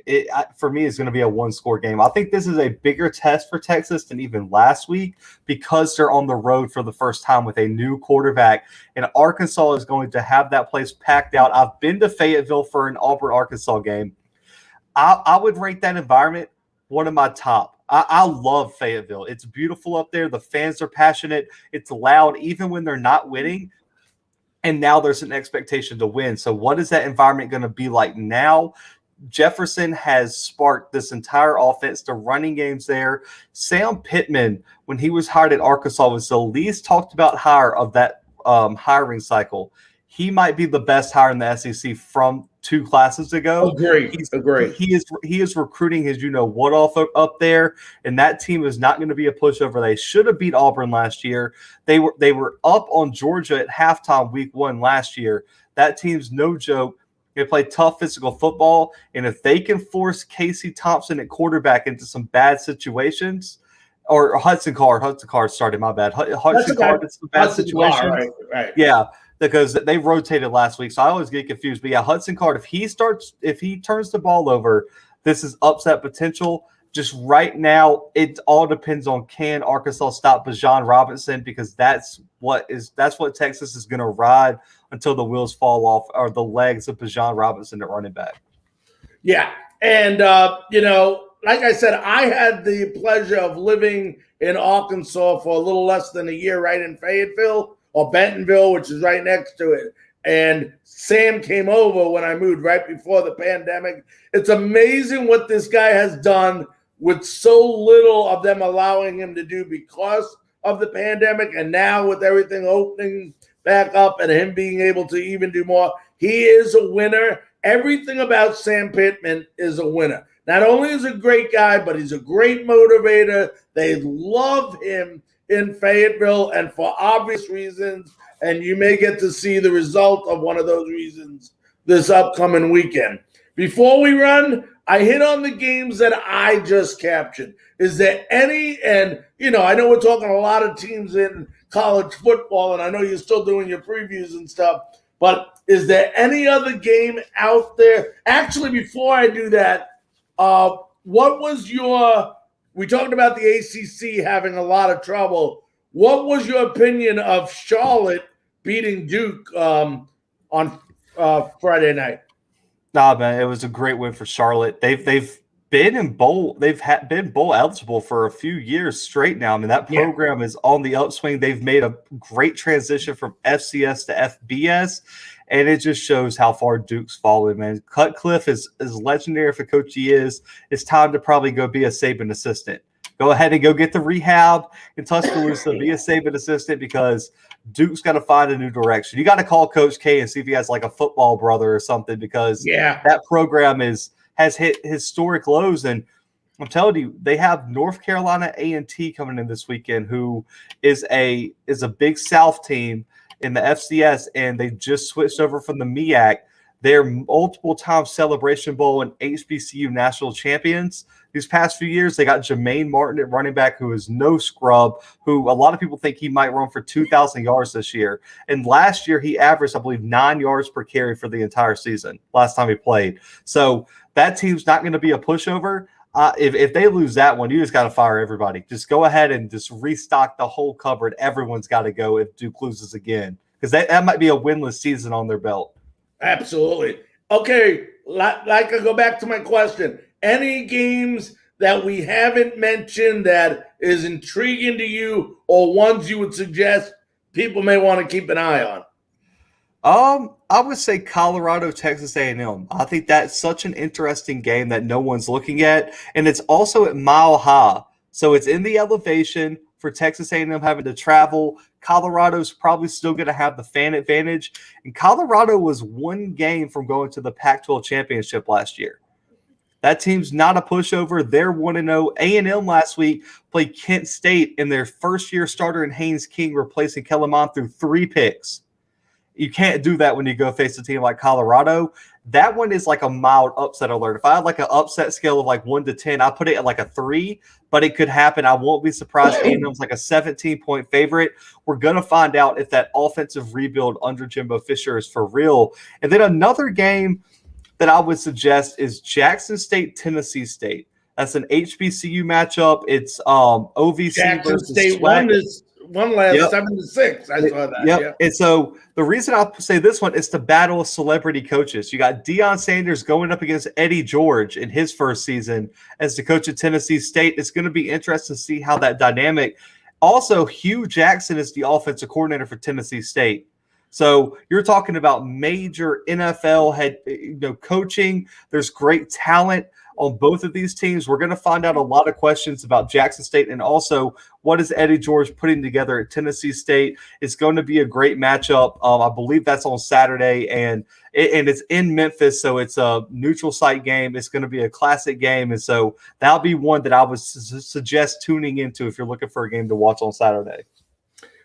for me, is going to be a one-score game. I think this is a bigger test for Texas than even last week because they're on the road for the first time with a new quarterback. And Arkansas is going to have that place packed out. I've been to Fayetteville for an Auburn-Arkansas game. I would rate that environment one of my top. I love Fayetteville. It's beautiful up there. The fans are passionate. It's loud even when they're not winning. And now there's an expectation to win. So what is that environment going to be like now? Jefferson has sparked this entire offense. The running games there. Sam Pittman, when he was hired at Arkansas, was the least talked about hire of that hiring cycle. He might be the best hire in the SEC from 2 classes ago. Agree. He is recruiting his what off up there, and that team is not going to be a pushover. They should have beat Auburn last year. They were up on Georgia at halftime week 1 last year. That team's no joke. They play tough physical football, and if they can force Casey Thompson at quarterback into some bad situations, or Hudson Card started, my bad. Hudson Card into some bad situations. Right. Yeah. Because they rotated last week, so I always get confused. But yeah, Hudson Card, if he turns the ball over, this is upset potential. Just right now, it all depends on can Arkansas stop Bijan Robinson, because that's what Texas is going to ride until the wheels fall off, or the legs of Bijan Robinson at running back. Yeah, and like I said, I had the pleasure of living in Arkansas for a little less than a year, right in Fayetteville. Or Bentonville, which is right next to it. And Sam came over when I moved right before the pandemic. It's amazing what this guy has done with so little of them allowing him to do because of the pandemic. And now with everything opening back up and him being able to even do more, he is a winner. Everything about Sam Pittman is a winner. Not only is he a great guy, but he's a great motivator. They love him in Fayetteville, and for obvious reasons, and you may get to see the result of one of those reasons this upcoming weekend. Before we run, I hit on the games that I just captured. Is there any, and I know we're talking a lot of teams in college football, and I know you're still doing your previews and stuff, but is there any other game out there? Actually, before I do that, what was we talked about the ACC having a lot of trouble. What was your opinion of Charlotte beating Duke on Friday night? Nah, man, it was a great win for Charlotte. They've been in bowl. Been bowl eligible for a few years straight now. I mean, that program is on the upswing. They've made a great transition from FCS to FBS, and it just shows how far Duke's fallen, man. Cutcliffe is legendary for coach he is. It's time to probably go be a Saban assistant. Go ahead and go get the rehab in Tuscaloosa, be a Saban assistant, because Duke's got to find a new direction. You got to call Coach K and see if he has like a football brother or something, because that program has hit historic lows. And I'm telling you, they have North Carolina A&T coming in this weekend, who is a Big South team in the FCS, and they just switched over from the MEAC. They're multiple-time Celebration Bowl and HBCU national champions. These past few years, they got Jermaine Martin at running back, who is no scrub, who a lot of people think he might run for 2,000 yards this year. And last year, he averaged, I believe, 9 yards per carry for the entire season last time he played. So that team's not going to be a pushover. If they lose that one, you just got to fire everybody. Just go ahead and just restock the whole cupboard. Everyone's got to go if Duke loses again, because that might be a winless season on their belt. Absolutely. Okay, like I go back to my question. Any games that we haven't mentioned that is intriguing to you, or ones you would suggest people may want to keep an eye on? I would say Colorado, Texas A&M. I think that's such an interesting game that no one's looking at, and it's also at Mile High, so it's in the elevation for Texas A&M having to travel. Colorado's probably still going to have the fan advantage, and Colorado was one game from going to the Pac-12 championship last year. That team's not a pushover. They're 1-0. A&M last week played Kent State, and their first-year starter in Haynes King replacing Kellen Mond through 3 picks. You can't do that when you go face a team like Colorado. That one is like a mild upset alert. If I had like an upset scale of like 1 to 10, I put it at like a 3, but it could happen. I won't be surprised. A&M's like a 17-point favorite. We're going to find out if that offensive rebuild under Jimbo Fisher is for real. And then another game that I would suggest is Jackson State, Tennessee State. That's an HBCU matchup. It's OVC Jackson versus State won last 7-6. I saw that. Yep. And so the reason I'll say this one is the battle of celebrity coaches. You got Deion Sanders going up against Eddie George in his first season as the coach of Tennessee State. It's going to be interesting to see how that dynamic. Also, Hugh Jackson is the offensive coordinator for Tennessee State. So you're talking about major NFL head, coaching. There's great talent on both of these teams. We're going to find out a lot of questions about Jackson State and also what is Eddie George putting together at Tennessee State. It's going to be a great matchup. I believe that's on Saturday, and it's in Memphis, so it's a neutral site game. It's going to be a classic game, and so that'll be one that I would suggest tuning into if you're looking for a game to watch on Saturday.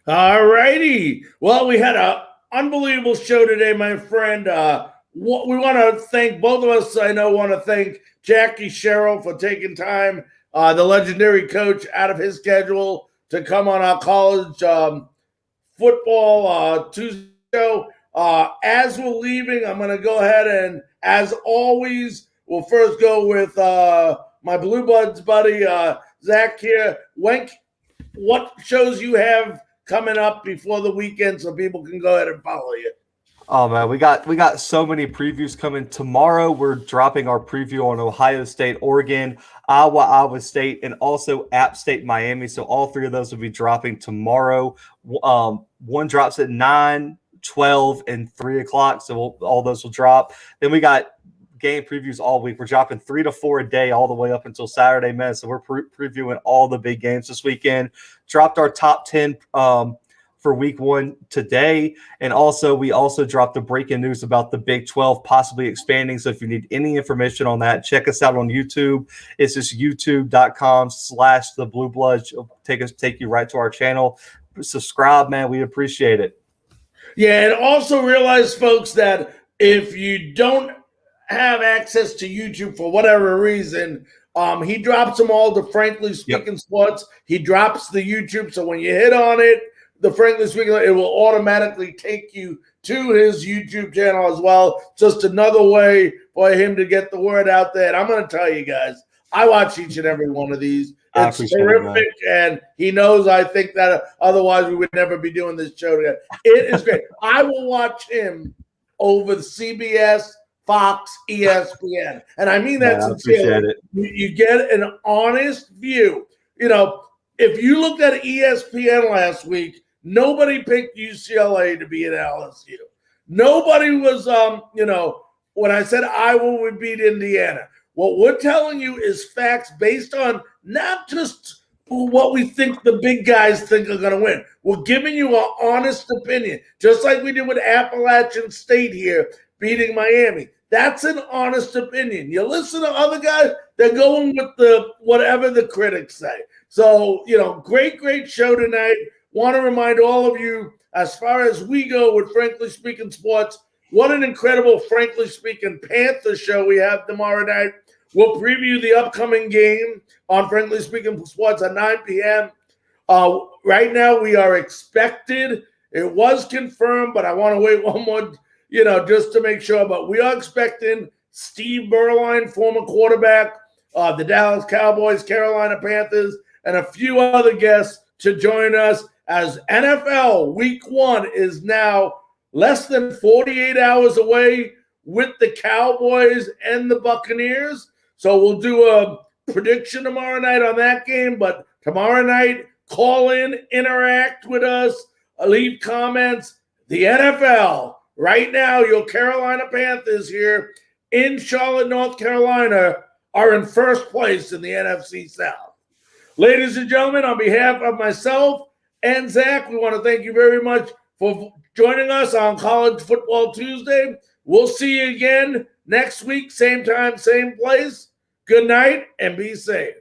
All righty. Well, we had an unbelievable show today, my friend. We want to thank both of us. I know want to thank Jackie Sherrill for taking time, the legendary coach, out of his schedule to come on our college football Tuesday show. As we're leaving, I'm going to go ahead and, as always, we'll first go with my Blue Bloods buddy, Zach here. Wenk, what shows you have coming up before the weekend so people can go ahead and follow you? Oh man, we got so many previews coming. Tomorrow we're dropping our preview on Ohio State, Oregon, Iowa State, and also App State, Miami. So all three of those will be dropping tomorrow. One drops at 9, 12, and 3 o'clock. So all those will drop. Then we got game previews all week. We're dropping 3 to 4 a day all the way up until Saturday, man. So we're previewing all the big games this weekend. Dropped our top 10 for week 1 today. And also, we also dropped the breaking news about the Big 12 possibly expanding. So if you need any information on that, check us out on YouTube. It's just youtube.com/thebluebloods. It'll take you right to our channel. Subscribe, man. We appreciate it. Yeah, and also realize, folks, that if you don't have access to YouTube for whatever reason, he drops them all to Frankly Speaking Sports. He drops the YouTube, so when you hit on it, the Frankly Speaking, it will automatically take you to his YouTube channel as well. Just another way for him to get the word out there. And I'm going to tell you guys, I watch each and every one of these. It's terrific, and he knows I think that otherwise we would never be doing this show together. It is great. I will watch him over the CBS, Fox, ESPN. And I mean that sincerely. You get an honest view. If you looked at ESPN last week, nobody picked UCLA to be at LSU. Nobody was, when I said Iowa would beat Indiana. What we're telling you is facts based on not just what we think the big guys think are going to win. We're giving you an honest opinion, just like we did with Appalachian State here beating Miami. That's an honest opinion. You listen to other guys, they're going with whatever the critics say. So, great show tonight. Want to remind all of you, as far as we go with Frankly Speaking Sports, what an incredible Frankly Speaking Panther show we have tomorrow night. We'll preview the upcoming game on Frankly Speaking Sports at 9 p.m. Right now, we are expected. It was confirmed, but I want to wait one more, just to make sure. But we are expecting Steve Berline, former quarterback of the Dallas Cowboys, Carolina Panthers, and a few other guests to join us as NFL Week 1 is now less than 48 hours away with the Cowboys and the Buccaneers. So we'll do a prediction tomorrow night on that game. But tomorrow night, call in, interact with us, leave comments. The NFL, right now, your Carolina Panthers here in Charlotte, North Carolina, are in first place in the NFC South. Ladies and gentlemen, on behalf of myself and Zach, we want to thank you very much for joining us on College Football Tuesday. We'll see you again next week, same time, same place. Good night, and be safe.